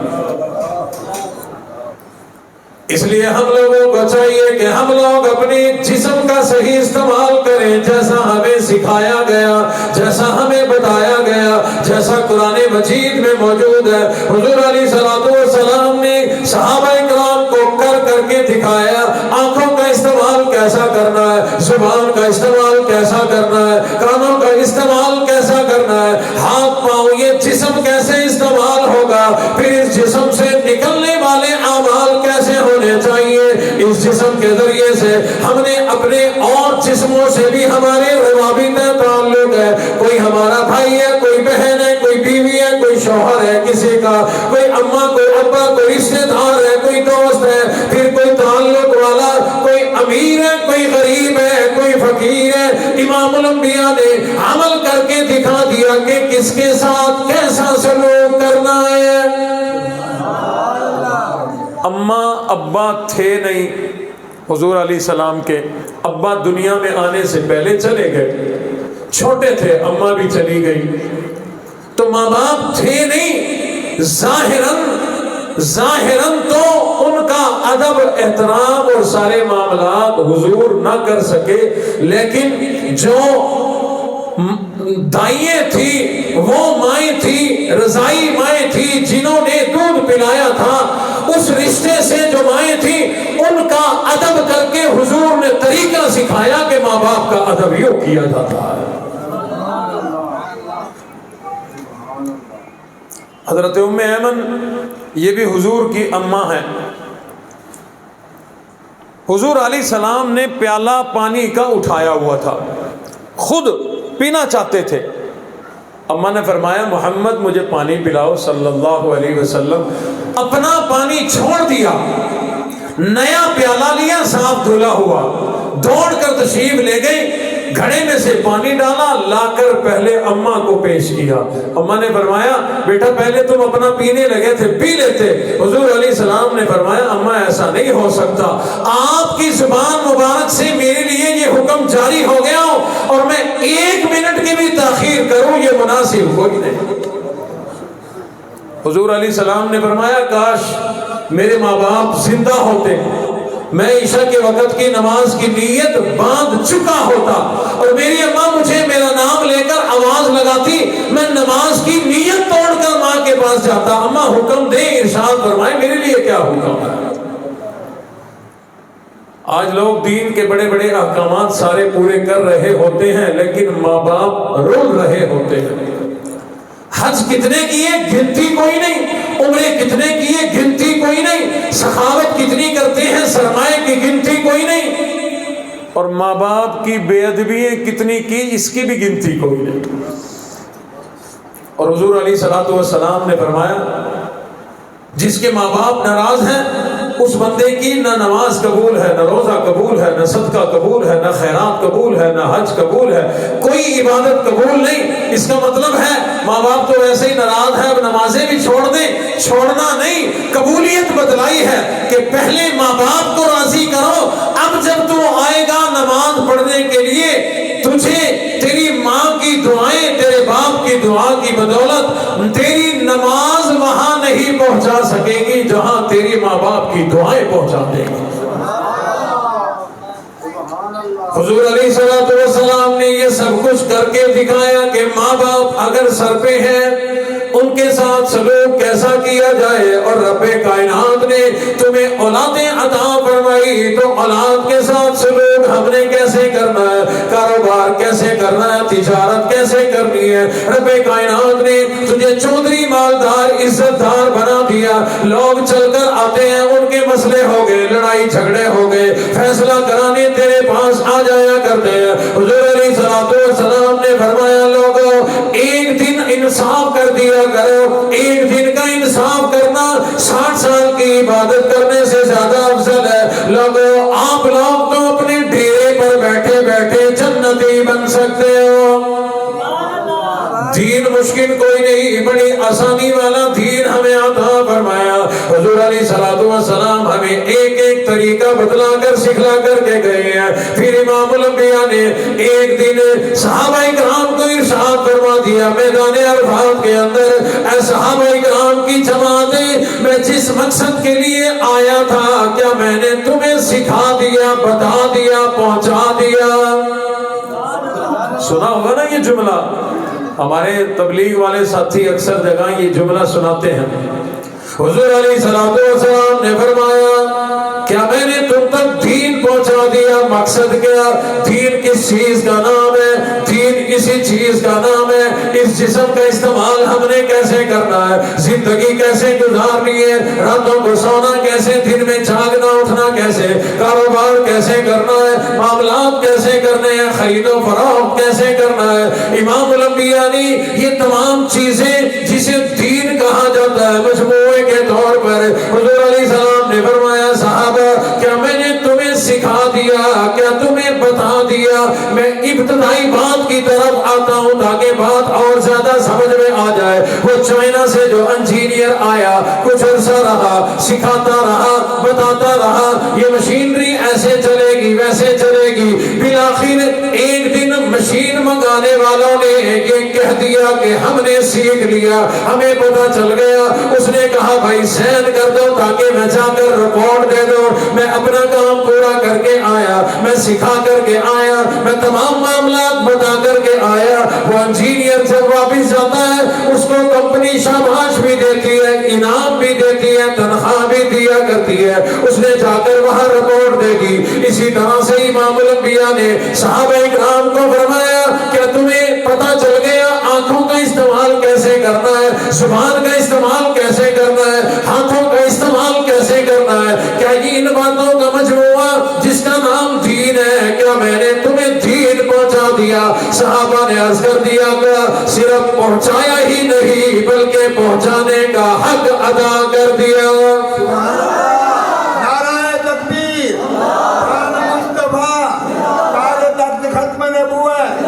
اس لیے ہم لوگوں کو چاہیے کہ ہم لوگ اپنی جسم کا صحیح استعمال کریں، جیسا ہمیں سکھایا گیا، جیسا ہمیں بتایا گیا، جیسا قرآن مجید میں موجود ہے۔ حضور علیہ الصلوۃ والسلام نے صحابہ کرام کو کر کر کے دکھایا، آنکھوں کا استعمال کیسا کرنا ہے، زبان کا استعمال کیسا کرنا ہے، کانوں کا استعمال کیسا کرنا ہے، ہاتھ پاؤں، یہ جسم کیسے استعمال ہوگا، پھر اس جسم سے نکلنے والے اعمال کیسے ہونے چاہیے۔ اس جسم کے ذریعے سے ہم نے اپنے اور جسموں سے بھی ہمارے روابط تعلق ہے، کوئی ہمارا بھائی ہے، کوئی بہن ہے، کوئی بیوی ہے، کوئی شوہر ہے کسی کا، کوئی اماں، کوئی ابا، کوئی رشتہ دار ہے، کوئی دوست ہے، پھر کوئی تعلق والا، کوئی امیر ہے، کوئی غریب ہے، کوئی فقیر ہے۔ امام الانبیاء نے عمل کر کے دکھا دیا کہ کس کے ساتھ کیسا سلوک کرنا ہے۔ اماں ابا تھے نہیں، حضور علیہ السلام کے ابا دنیا میں آنے سے پہلے چلے گئے، چھوٹے تھے، اماں بھی چلی گئی، تو ماں باپ تھے نہیں۔ ظاہراً تو ان کا ادب، احترام اور سارے معاملات حضور نہ کر سکے، لیکن جو دائیں تھی وہ مائیں تھی، رضائی مائیں تھی، جنہوں نے دودھ پلایا تھا، اس رشتے سے جو مائیں تھی ان کا ادب کر کے حضور نے طریقہ سکھایا کہ ماں باپ کا ادب یوں کیا جاتا ہے۔ حضرت ام ایمن یہ بھی حضور کی اماں ہیں۔ حضور علیہ السلام نے پیالہ پانی کا اٹھایا ہوا تھا، خود پینا چاہتے تھے، اماں نے فرمایا محمد مجھے پانی پلاؤ صلی اللہ علیہ وسلم، اپنا پانی چھوڑ دیا، نیا پیالہ لیا صاف دھلا ہوا، دوڑ کر تشریف لے گئی، گھڑے میں سے پانی ڈالا، لا کر پہلے اماں کو پیش کیا۔ اماں نے فرمایا بیٹا پہلے تم اپنا پینے لگے تھے، پی لیتے۔ حضور علیہ السلام نے فرمایا اماں ایسا نہیں ہو سکتا، آپ کی زبان مبارک سے میرے لیے یہ حکم جاری ہو گیا ہو اور میں 1 منٹ کی بھی تاخیر کروں یہ مناسب کوئی نہیں۔ حضور علیہ السلام نے فرمایا کاش میرے ماں باپ زندہ ہوتے، میں عشاء کے وقت کی نماز کی نیت باندھ چکا ہوتا اور میری اماں مجھے میرا نام لے کر آواز لگاتی، میں نماز کی نیت توڑ کر ماں کے پاس جاتا، اماں حکم دے، ارشاد فرمائے، میرے لیے کیا حکم ہے۔ آج لوگ دین کے بڑے بڑے احکامات سارے پورے کر رہے ہوتے ہیں لیکن ماں باپ رول رہے ہوتے ہیں۔ حج کتنے کیے گنتی کوئی نہیں، عمرے کتنے کیے گنتی کوئی نہیں، سخاوت کتنی کرتے ہیں سرمایہ کی گنتی کوئی نہیں، اور ماں باپ کی بے ادبی کتنی کی اس کی بھی گنتی کوئی نہیں. اور حضور علیہ الصلوۃ والسلام نے فرمایا جس کے ماں باپ ناراض ہیں اس بندے کی نہ نماز قبول ہے، نہ روزہ قبول ہے، نہ صدقہ قبول ہے، نہ خیرات قبول ہے، نہ حج قبول ہے، کوئی عبادت قبول نہیں. اس کا مطلب ہے ماں باپ تو ویسے ہی ناراض ہے، اب نمازیں بھی چھوڑ دیں. چھوڑنا نہیں، قبولیت بتلائی ہے کہ پہلے ماں باپ کو راضی کرو. اب جب تو آئے گا نماز پڑھنے کے لیے، تجھے تیری ماں کی دعائیں، تیرے باپ کی دعا کی بدولت تیری نماز وہاں نہیں پہنچا سکے گی جہاں تیری ماں باپ کی دعائیں پہنچا دے گی. حضور علیہ الصلوۃ والسلام نے یہ سب کچھ کر کے دکھایا کہ ماں باپ اگر سر پہ ہیں ان کے ساتھ سلوک کیسا کیا جائے. اور رب کائنات نے تمہیں اولادیں عطا فرمائی تو اولاد کے ساتھ سلوک ہم نے کیسے کرنا ہے، کاروبار کیسے کرنا ہے، تجارت کیسے کرنی ہے. رب کائنات نے تجھے چودھری مالدار عزت دار بنا دیا. لوگ چل کر آتے ہیں، ان کے مسئلے ہو گئے، لڑائی جھگڑے ہو گئے، فیصلہ کرانے تیرے پاس آ جایا کرتے ہیں. حضور علیہ الصلوۃ والسلام نے فرمایا لوگوں ایک دن انصاف کر دیا کرو. ایک دن کا انصاف کرنا 60 سال کی عبادت کرنے سے زیادہ افضل ہے. لوگوں آپ لوگ تو اپنے ڈیرے پر بیٹھے بیٹھے جنتی بن سکتے ہو. دین مشکل کوئی نہیں، بڑی آسانی والا دین ہمیں عطا فرمایا. حضور علیہ الصلوۃ والسلام ہمیں ایک ایک طریقہ بتلا کر سکھلا کر کے گئے ہیں. پھر امام الانبیاء نے ایک دن صحابہ کرام کو ارشاد فرما دیا میدان عرفات کے اندر، اے صحابہ کرام کی جماعتیں، میں جس مقصد کے لیے آیا تھا کیا میں نے تمہیں سکھا دیا، بتا دیا، پہنچا دیا؟ سنا ہوگا نا یہ جملہ، ہمارے تبلیغ والے ساتھی اکثر جگہ یہ جملہ سناتے ہیں. حضور علیہ الصلوۃ والسلام نے فرمایا کیا میں نے تم تک دین پہنچا دیا؟ مقصد کیا؟ دین کس چیز کا نام ہے؟ دین کسی چیز کا نام ہے. اس جسم کا استعمال ہم نے کیسے کرنا ہے، زندگی کیسے گزارنی ہے، راتوں کو سونا کیسے، دن میں جاگنا اٹھنا کیسے، کاروبار کیسے کرنا ہے، معاملات کیسے کرنے ہیں، خرید و فروخت کیسے کرنا ہے. امام الانبیاء نے یہ تمام چیزیں جسے دین کہا جاتا ہے مجموعے کے طور پر، حضور علیہ السلام نے فرمایا صحابہ کیا میں نے تمہیں سکھا دیا، کیا تمہیں بتا دیا؟ میں ابتدائی بات کی طرف آتا ہوں تاکہ بات اور زیادہ سمجھ میں آ جائے. وہ چائنا سے جو انجینئر آیا کچھ عرصہ رہا، سکھاتا رہا، بتاتا رہا، یہ مشینری ایسے چلے گی ویسے چلے گی. بالآخر ایک دن مشین منگانے والوں نے یہ کہہ دیا کہ ہم نے سیکھ لیا، ہمیں پتہ چل گیا. اس نے کہا بھائی سینڈ کر دو تاکہ میں جا کر رپورٹ دے دو. میں اپنا کام پورا کر کے آیا، میں سکھا کر کے آیا، میں تمام معاملات بتا کر کے آیا. وہ انجینئر جب واپس جاتا ہے اس کو کمپنی شاباش بھی دیتی ہے، انعام بھی دیتی ہے، تنخواہ بھی دیا کرتی ہے. اس نے جا کر وہاں رپورٹ دے گی. اسی طرح سے امام الانبیاء نے صحابہ کرام کو فرمایا کیا تمہیں پتہ چل گیا آنکھوں کا استعمال کیسے کرنا ہے، زبان کا استعمال کیسے کرنا ہے، ہاتھوں کا استعمال کیسے کرنا ہے؟ کیا یہ ان باتوں کا مجموعہ جس کا نام دین ہے، کیا میں نے تمہیں دین پہنچا دیا؟ صحابہ نے عرض کر دیا کہ صرف پہنچایا ہی نہیں بلکہ پہنچانے کا حق ادا کر دیا. نعرہ تکبیر، نعرہ مصطفیٰ، نعرہ درد ختم نبوت،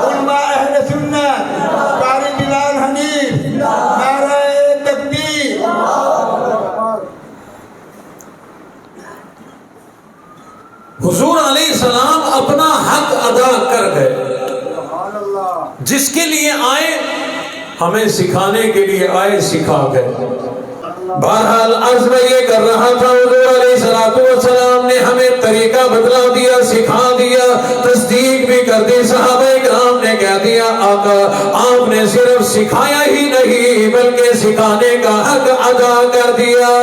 علماء اہل سنت، قاری بلال حنیف، نعرہ تکبیر. حضور علیہ السلام اپنا حق ادا کر گئے. جس کے لیے آئے ہمیں سکھانے کے لیے آئے، سکھا گئے. بہرحال عرض میں یہ کر رہا تھا حضور علیہ الصلوۃ والسلام نے ہمیں طریقہ بتلا دیا، سکھا دیا، تصدیق بھی کر دی. صحابہ کرام نے کہہ دیا آقا آپ نے صرف سکھایا ہی نہیں بلکہ سکھانے کا حق ادا کر دیا.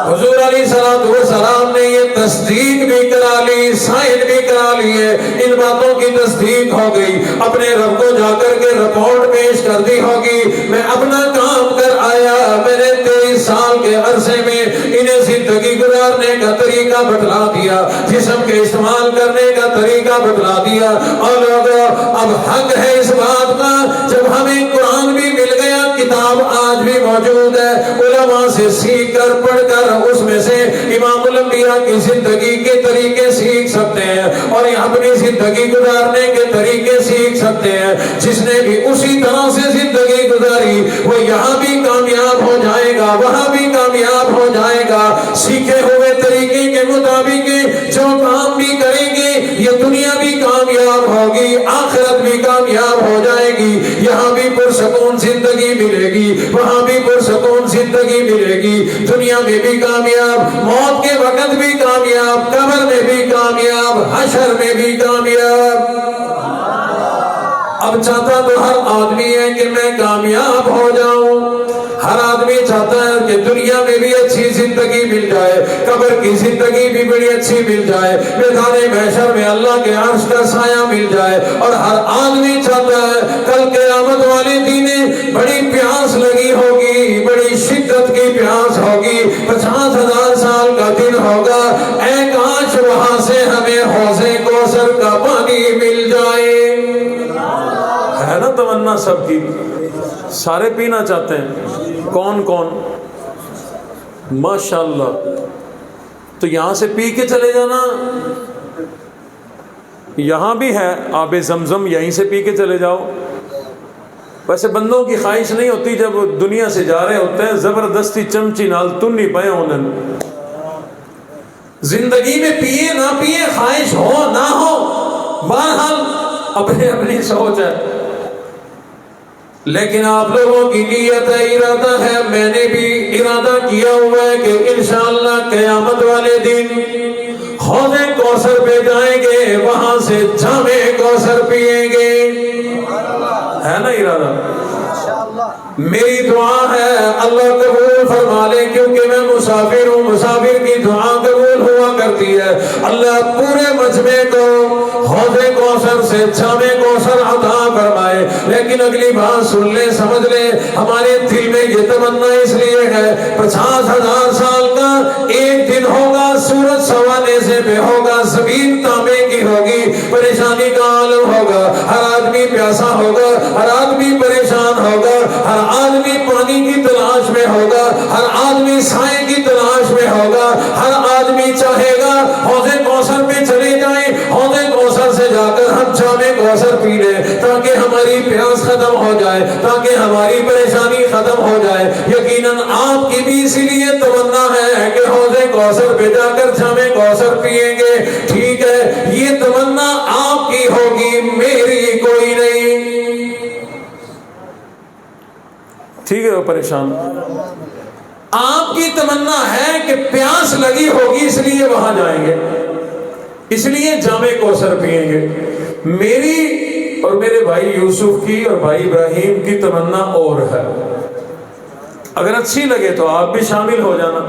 حضور علیہ الصلوۃ والسلام نے یہ تصدیق بھی کرا لی، سائن بھی کرا لیے. ان باتوں کی تصدیق ہو گئی، اپنے رب کو جا کر کے رپورٹ پیش کر دی ہوگی میں اپنا کام کر آیا، میں نے 23 سال کے عرصے میں انہیں زندگی گزار کرنے کا طریقہ بتلا دیا, جسم کے استعمال کرنے کا طریقہ بتلا دیا. اور لوگوں اب حق ہے اس بات کا, جب ہمیں قرآن بھی مل گیا, کتاب آج بھی موجود ہے, علماء سے سیکھ کر پڑھ کر اس میں سے امام الانبیاء کی زندگی کے طریقے سیکھ سکتے ہیں اور اپنی زندگی گزارنے کے طریقے سیکھ سکتے ہیں. جس نے بھی اسی طرح سے زندگی گزاری وہ یہاں بھی کامیاب ہو جائے گا, وہاں بھی کامیاب ہو جائے گا. سیکھے ہوئے طریقے کے مطابق جو کام بھی کریں گے یہ دنیا بھی کامیاب ہوگی, آخرت بھی کامیاب ہو جائے گی. یہاں بھی پرسکون زندگی ملے گی, وہاں بھی پرسکون زندگی ملے گی. دنیا میں بھی کامیاب, موت کے وقت بھی کامیاب, قبر میں بھی کامیاب, حشر میں بھی کامیاب. اب چاہتا تو ہر آدمی ہے کہ میں کامیاب ہو جاؤں. ہر آدمی چاہتا ہے کہ دنیا میں بھی اچھی زندگی مل جائے, قبر کی زندگی بھی بڑی اچھی مل جائے, میدان محشر میں اللہ کے عرش کا سایہ مل جائے. اور ہر آدمی چاہتا ہے کل قیامت والے دن بڑی پیاس لگی ہوگی, بڑی شدت کی پیاس ہوگی, 50,000 سال کا دن ہوگا, اے کاش وہاں سے ہمیں حوض کوثر کا پانی مل جائے. ہے نا تمنا سب کی, سارے پینا چاہتے ہیں. کون کون؟ ماشاءاللہ. تو یہاں سے پی کے چلے جانا, یہاں بھی ہے آب زمزم, یہیں سے پی کے چلے جاؤ. ویسے بندوں کی خواہش نہیں ہوتی جب دنیا سے جا رہے ہوتے ہیں زبردستی چمچی نال تن نہیں پائے ہونے. زندگی میں پیے نہ پیے, خواہش ہو نہ ہو, بہرحال اپنی اپنی سوچ ہے. لیکن آپ لوگوں کی نیت ہے, ارادہ ہے, میں نے بھی ارادہ کیا ہوا ہے کہ انشاءاللہ قیامت والے دن حوض کوثر پہ جائیں گے, وہاں سے جام کوثر پیئیں گے. ہے نا ارادہ؟ میری دعا ہے اللہ قبول فرما لے, کیونکہ میں مسافر ہوں, مسافر کی دعا قبول ہوا کرتی ہے. اللہ پورے مجمع کو حوض کوثر سے جام کوثر عطا فرمائے. لیکن اگلی بات سن لے, سمجھ لے, ہمارے دل میں یہ تمنا اس لیے ہے 50,000 سال کا ایک دن ہوگا, سورج سوانے سے بے ہوگا, زمین تانبے کی ہوگی, پریشانی کا عالم ہوگا, ہر آدمی پیاسا ہوگا, ہر آدمی پریشان ہوگا, ہر آدمی پانی کی تلاش میں ہوگا, ہر آدمی سائے کی تلاش میں ہوگا, ہر آدمی چاہے گا حوض کوثر پہ چلے جائیں, حوض کوثر سے جا کر ہم جام کوثر پی لیں تاکہ ہماری پیاس ختم ہو جائے, تاکہ ہماری پریشانی ختم ہو جائے. یقیناً آپ کی بھی اسی لیے تمنا ہے کہ حوض کوثر پہ جا کر جام کوثر پیئیں گے. ٹھیک ہے, یہ تمنا آپ کی ہوگی, میری کوئی نہیں. ٹھیک ہے, وہ پریشان, آپ کی تمنا ہے کہ پیاس لگی ہوگی اس لیے وہاں جائیں گے, اس لیے جام کوثر پیئیں گے. میری اور میرے بھائی یوسف کی اور بھائی ابراہیم کی تمنا اور ہے. اگر اچھی لگے تو آپ بھی شامل ہو جانا.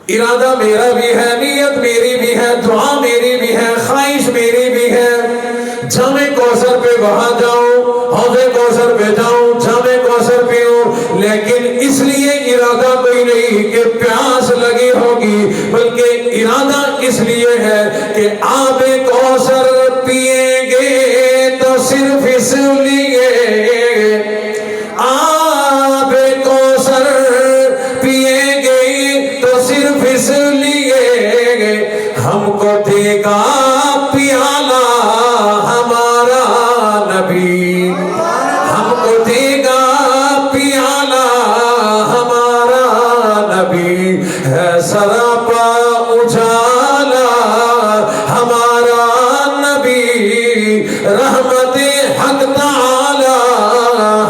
ارادہ میرا بھی ہے, نیت میری بھی ہے, دعا میری بھی ہے, خواہش میری بھی ہے. جام کوثر پہ وہاں جاؤں, حوض کوثر پہ جاؤں, جام کوثر پیوں, لیکن اس لیے ارادہ کوئی نہیں کہ پیاس لگی ہوگی, بلکہ ارادہ اس لیے ہے کہ آب کوثر پیئیں گے تو صرف اس لیے, آب کوثر پیئیں گے تو صرف اس لیے ہم کو دے گا پیالہ ہمارا نبی, ہم کو دے گا پیالہ ہمارا نبی. ہے سراپا اجالا ہمارا نبی, رحمت حق تعالی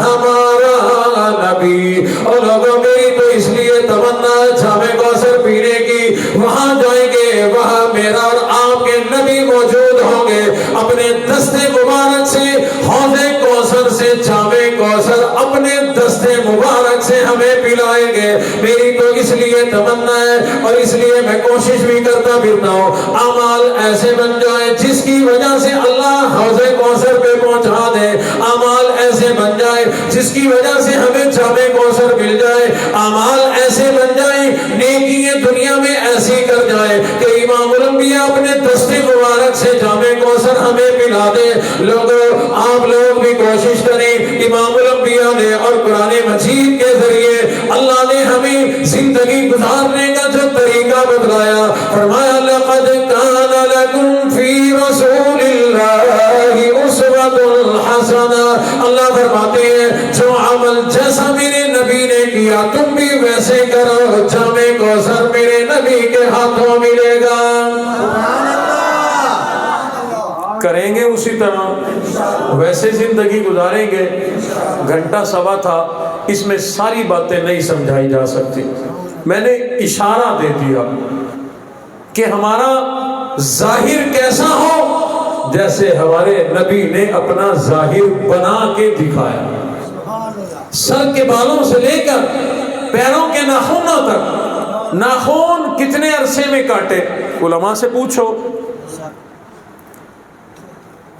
ہمارا نبی. اور لوگوں میری تو اس لیے تمنا جام کوثر پینے کی, وہاں جائیں گے, وہاں میرا اور آپ کے نبی موجود ہوں گے, اپنے دستے مبارک سے حوض کوثر سے جام کوثر اپنے دستے مبارک سے ہمیں پلائیں گے. میری تو اس لیے تمنا ہے اور اس لیے میں کوشش بھی کرتا پھرتا ہوں اعمال ایسے بن جائے جس کی وجہ سے اللہ حوض کوثر پہ پہنچا دے, اعمال ایسے بن جائے جس کی وجہ سے ہمیں جام کوثر مل جائے, اعمال ایسے بن جائیں, نیکی ایسی کر جائے کہ امام الانبیاء اپنے دستے مبارک سے جامع کوثر ہمیں پلا دے. لوگوں آپ لوگ بھی کوشش کریں. امام الانبیاء نے اور قرآن مجید کے ذریعے اللہ نے ہمیں زندگی گزارنے کا جو طریقہ بتلایا, فرمایا لقد کان لکم فی رسول اللہ اسوۃ حسنہ. اللہ فرماتے ہیں جو عمل جیسا میرے نبی نے کیا تم بھی ویسے کرو, جامع کوثر میرے نبی کے ہاتھوں ملے گا. کریں گے اسی طرح, ویسے زندگی گزاریں گے. گھنٹہ سوا تھا, اس میں ساری باتیں نہیں سمجھائی جا سکتی. میں نے اشارہ دے دیا کہ ہمارا ظاہر کیسا ہو, جیسے ہمارے نبی نے اپنا ظاہر بنا کے دکھایا. سر کے بالوں سے لے کر پیروں کے ناخنوں تک. ناخن کتنے عرصے میں کاٹے علماء سے پوچھو.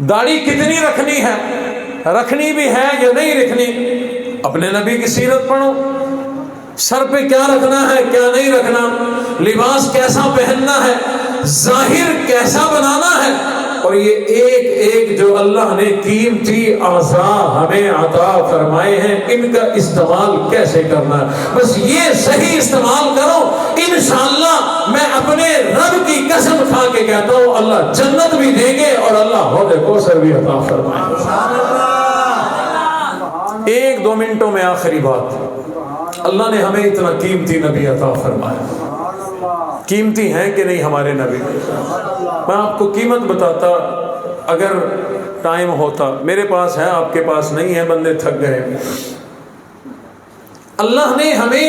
داڑھی کتنی رکھنی ہے, رکھنی بھی ہے یا نہیں رکھنی, اپنے نبی کی سیرت پڑھو. سر پہ کیا رکھنا ہے کیا نہیں رکھنا, لباس کیسا پہننا ہے, ظاہر کیسا بنانا ہے. اور یہ ایک ایک جو اللہ نے قیمتی اعضاء ہمیں عطا فرمائے ہیں, ان کا استعمال کیسے کرنا ہے, بس یہ صحیح استعمال کرو. انشاءاللہ میں اپنے رب کی قسم کھا کے کہتا ہوں اللہ جنت بھی دیں گے اور اللہ حوض کوثر بھی عطا فرمائے. ایک دو منٹوں میں آخری بات, اللہ نے ہمیں اتنا قیمتی نبی عطا فرمایا. قیمتی ہیں کہ نہیں ہمارے نبی؟ میں آپ کو قیمت بتاتا اگر ٹائم ہوتا. میرے پاس ہے, آپ کے پاس نہیں ہے, بندے تھک گئے. اللہ نے ہمیں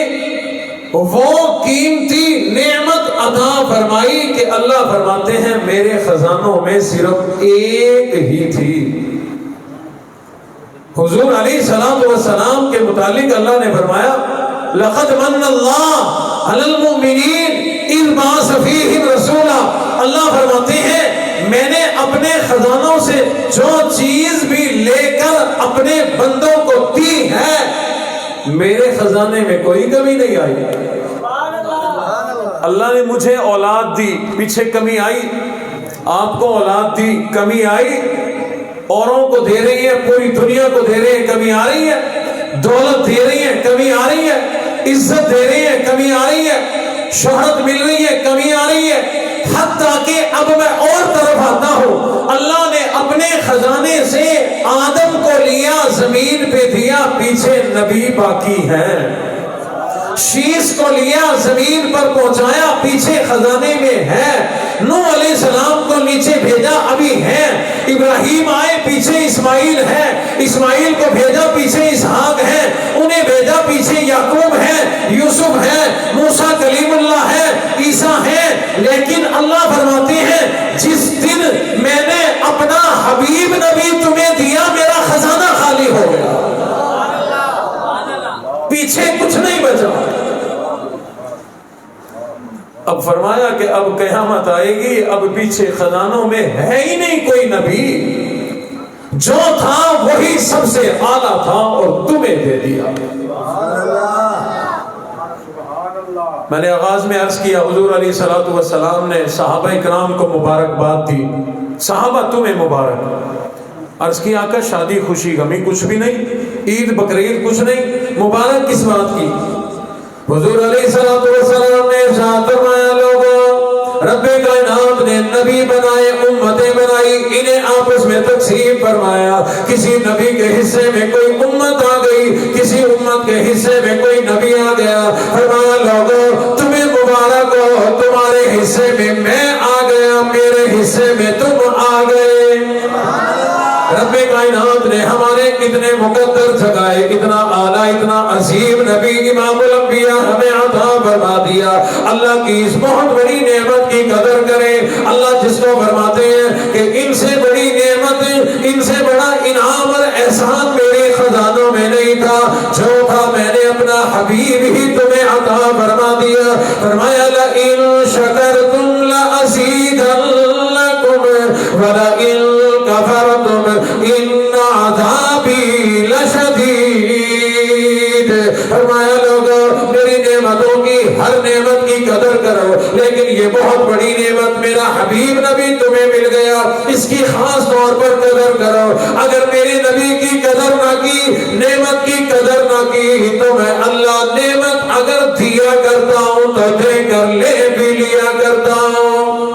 وہ قیمتی نعمت عطا فرمائی کہ اللہ فرماتے ہیں میرے خزانوں میں صرف ایک ہی تھی. حضور علیہ الصلوۃ والسلام کے متعلق اللہ نے فرمایا لقد من اللہ علی المؤمنین اذ بعث فیہم رسولا. اللہ فرماتے ہیں میں نے اپنے خزانوں سے جو چیز بھی لے کر اپنے بندوں کو دی ہے, میرے خزانے میں کوئی کمی نہیں آئی. اللہ نے مجھے اولاد دی, پیچھے کمی آئی. آپ کو اولاد دی, کمی آئی. اوروں کو دے رہی ہے, پوری دنیا کو دے رہی ہے, کمی آ رہی ہے. دولت دے رہی ہے, کمی آ رہی ہے. عزت دے رہی ہے, کمی آ رہی ہے. شہرت مل رہی ہے, کمی آ رہی ہے. حتیٰ کہ اب میں اور طرف آتا ہوں, اللہ نے اپنے خزانے سے آدم کو لیا, زمین پہ دیا, پیچھے نبی باقی ہیں. شیش کو لیا, زمین پر پہنچایا, پیچھے خزانے میں ہے. نوح علیہ السلام کو نیچے بھیجا, ابھی ہے. ابراہیم آئے, پیچھے اسماعیل ہے. اسماعیل کو بھیجا, پیچھے اسحاق ہے. انہیں بھیجا, پیچھے یعقوب ہے, یوسف ہے, موسیٰ کلیم اللہ ہے, عیسیٰ ہے. لیکن اللہ فرماتے ہیں جس دن میں نے اپنا حبیب نبی تمہیں دیا, میرا خزانہ خالی ہو گیا, پیچھے کچھ نہیں بچا. اب فرمایا کہ اب قیامت آئے گی, اب پیچھے خزانوں میں ہے ہی نہیں کوئی نبی. جو تھا وہی سب سے اعلیٰ تھا اور تمہیں دے دیا. میں نے آغاز میں عرض کیا حضور علیہ الصلوۃ والسلام نے صحابہ کرام کو مبارکباد دی. صحابہ تمہیں مبارک. عرض کیا آقا شادی خوشی غمی کچھ بھی نہیں, عید بقرعید کچھ نہیں, مبارک کس بات کی؟ حضور علیہ الصلوۃ والسلام نے ارشاد فرمایا لوگوں رب کائنات نے نبی بنائے, امتیں بنائی, انہیں آپس میں تقسیم فرمایا. کسی نبی کے حصے میں کوئی امت آ گئی, کسی امت کے حصے میں کوئی نبی آ گیا. فرمایا لوگوں تمہیں مبارک ہو, تمہارے حصے میں آ گیا, میرے حصے میں تم آ گئے. رب کائنات نے ہمارے اتنے مقدر جگائے, اتنا اعلیٰ اتنا عظیم نبی امام الانبیاء ہمیں عطا فرما دیا. اللہ کی اس بہت بڑی نعمت کی قدر کریں. اللہ جس کو فرماتے ہیں کہ ان سے بڑی نعمت, ان سے بڑا انعام اور احسان میرے خزانوں میں نہیں تھا, جو تھا میں نے اپنا حبیب ہی تمہیں عطا فرما دیا. فرمایا لئن شکرتم لأزیدنکم ولئن کفرتم ان عذابی لشدید. فرمایا لوگوں میری نعمتوں کی ہر نعمت کی قدر کرو, لیکن یہ بہت بڑی نعمت میرا حبیب نبی تمہیں مل گیا، اس کی خاص طور پر قدر کرو۔ اگر میرے نبی کی قدر نہ کی، نعمت کی قدر نہ کی، تو میں اللہ نعمت اگر دیا کرتا ہوں تو دے کر لے بھی لیا کرتا ہوں۔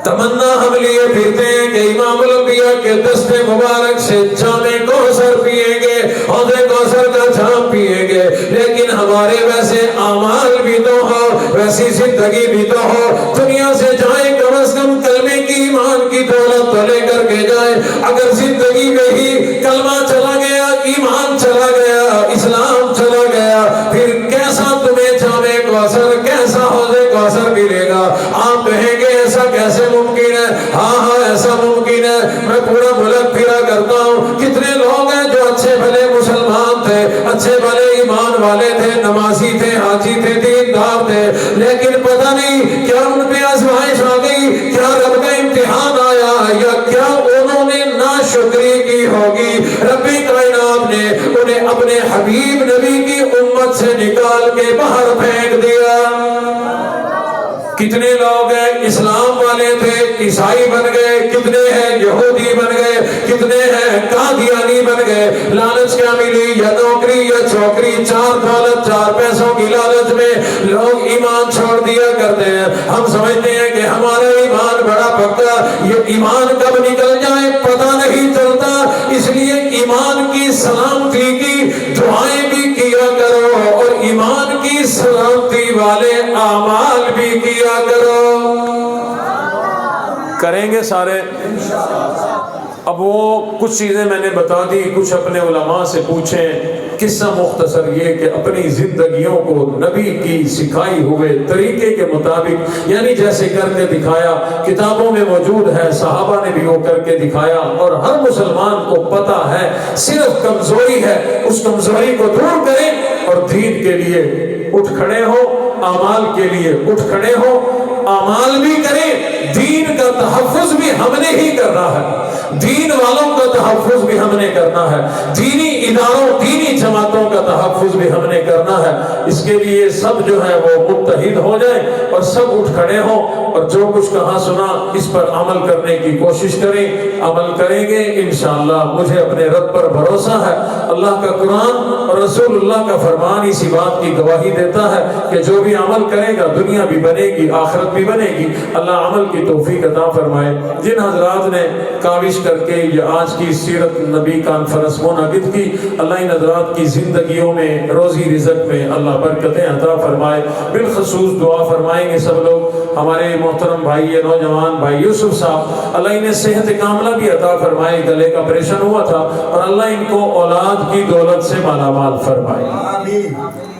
تمنا ہم لیے پھرتے ہیں کہ امام الانبیاء کے دست مبارک سے جام کوثر پیئیں گے، حوض کوثر کا جام پیئیں گے، لیکن ہمارے ویسے اعمال بھی تو ہو، ویسی زندگی بھی تو ہو، دنیا سے جائیں کم از کم کلمے کی ایمان کی دولت تو لے کر کے جائیں۔ اگر زندگی میں ہی کلمہ چلا گیا، ایمان چلا گیا، اسلام چلا گیا، پھر کیسا تمہیں جام کوثر، کیسا حوض کوثر ملے گا؟ آپ کہیں گے ایسا کیسے ممکن ہے؟ ہاں ایسا ممکن ہے۔ میں پورا ملک پھرا کرتا ہوں، کتنے لوگ ہیں جو اچھے بھلے مسلمان تھے، اچھے بھلے ایمان والے تھے، نمازی تھے، حاجی تھے، دیندار تھے، لیکن پتہ نہیں کیا ان پہ آزمائش آ گئی، کیا رب کا امتحان آیا، یا کیا انہوں نے ناشکری کی ہوگی، رب کائنات نے انہیں اپنے حبیب نبی کی امت سے نکال کے باہر پھینک دیا۔ کتنے لوگ ہیں اسلام والے تھے، عیسائی بن گئے، کتنے ہیں یہودی بن گئے، کتنے ہیں قادیانی بن گئے۔ لالچ کیا ملی؟ یا نوکری یا چوکری، چار دولت، چار پیسوں کی لالچ میں لوگ ایمان چھوڑ دیا کرتے ہیں۔ ہم سمجھتے ہیں کہ ہمارا ایمان بڑا پکا، یہ ایمان کب نکل جائے پتہ نہیں چلتا، اس لیے ایمان کی سلامتی کی دعائیں بھی کیا کرو اور ایمان کی سلامتی والے اعمال بھی کیا کرو۔ کریں گے سارے؟ اب وہ کچھ چیزیں میں نے بتا دی، کچھ اپنے علماء سے پوچھیں۔ قصہ مختصر یہ کہ اپنی زندگیوں کو نبی کی سکھائی ہوئے طریقے کے مطابق، یعنی جیسے کر کے دکھایا، کتابوں میں موجود ہے، صحابہ نے بھی وہ کر کے دکھایا، اور ہر مسلمان کو پتہ ہے صرف کمزوری ہے، اس کمزوری کو دور کریں اور دین کے لیے اٹھ کھڑے ہو، اعمال کے لیے اٹھ کھڑے ہو، اعمال بھی کریں، دین کا تحفظ بھی ہم نے ہی کرنا ہے، دین والوں کا تحفظ بھی ہم نے کرنا ہے، دینی اداروں، دینی جماعتوں کا تحفظ بھی ہم نے کرنا ہے۔ اس کے لیے سب جو ہے وہ متحد ہو جائیں اور سب اٹھ کھڑے ہوں، اور جو کچھ کہا سنا اس پر عمل کرنے کی کوشش کریں۔ عمل کریں گے انشاءاللہ، مجھے اپنے رب پر بھروسہ ہے، اللہ کا قرآن اور رسول اللہ کا فرمان اسی بات کی گواہی دیتا ہے کہ جو بھی عمل کرے گا دنیا بھی بنے گی، آخرت بھی بنے گی۔ اللہ عمل کی توفیق عطا فرمائے۔ جن حضرات نے کاوش کر کے یہ آج کی سیرت نبی کانفرنس منعقد کی، اللہ ان حضرات کی زندگیوں میں، روزی رزق میں اللہ برکتیں عطا فرمائے۔ بالخصوص دعا فرمائیں گے سب لوگ، ہمارے محترم بھائی نوجوان بھائی یوسف صاحب، اللہ انہیں صحت کاملہ بھی عطا فرمائے، گلے کا آپریشن ہوا تھا، اور اللہ ان کو اولاد کی دولت سے مالا مال فرمائے۔ آمین۔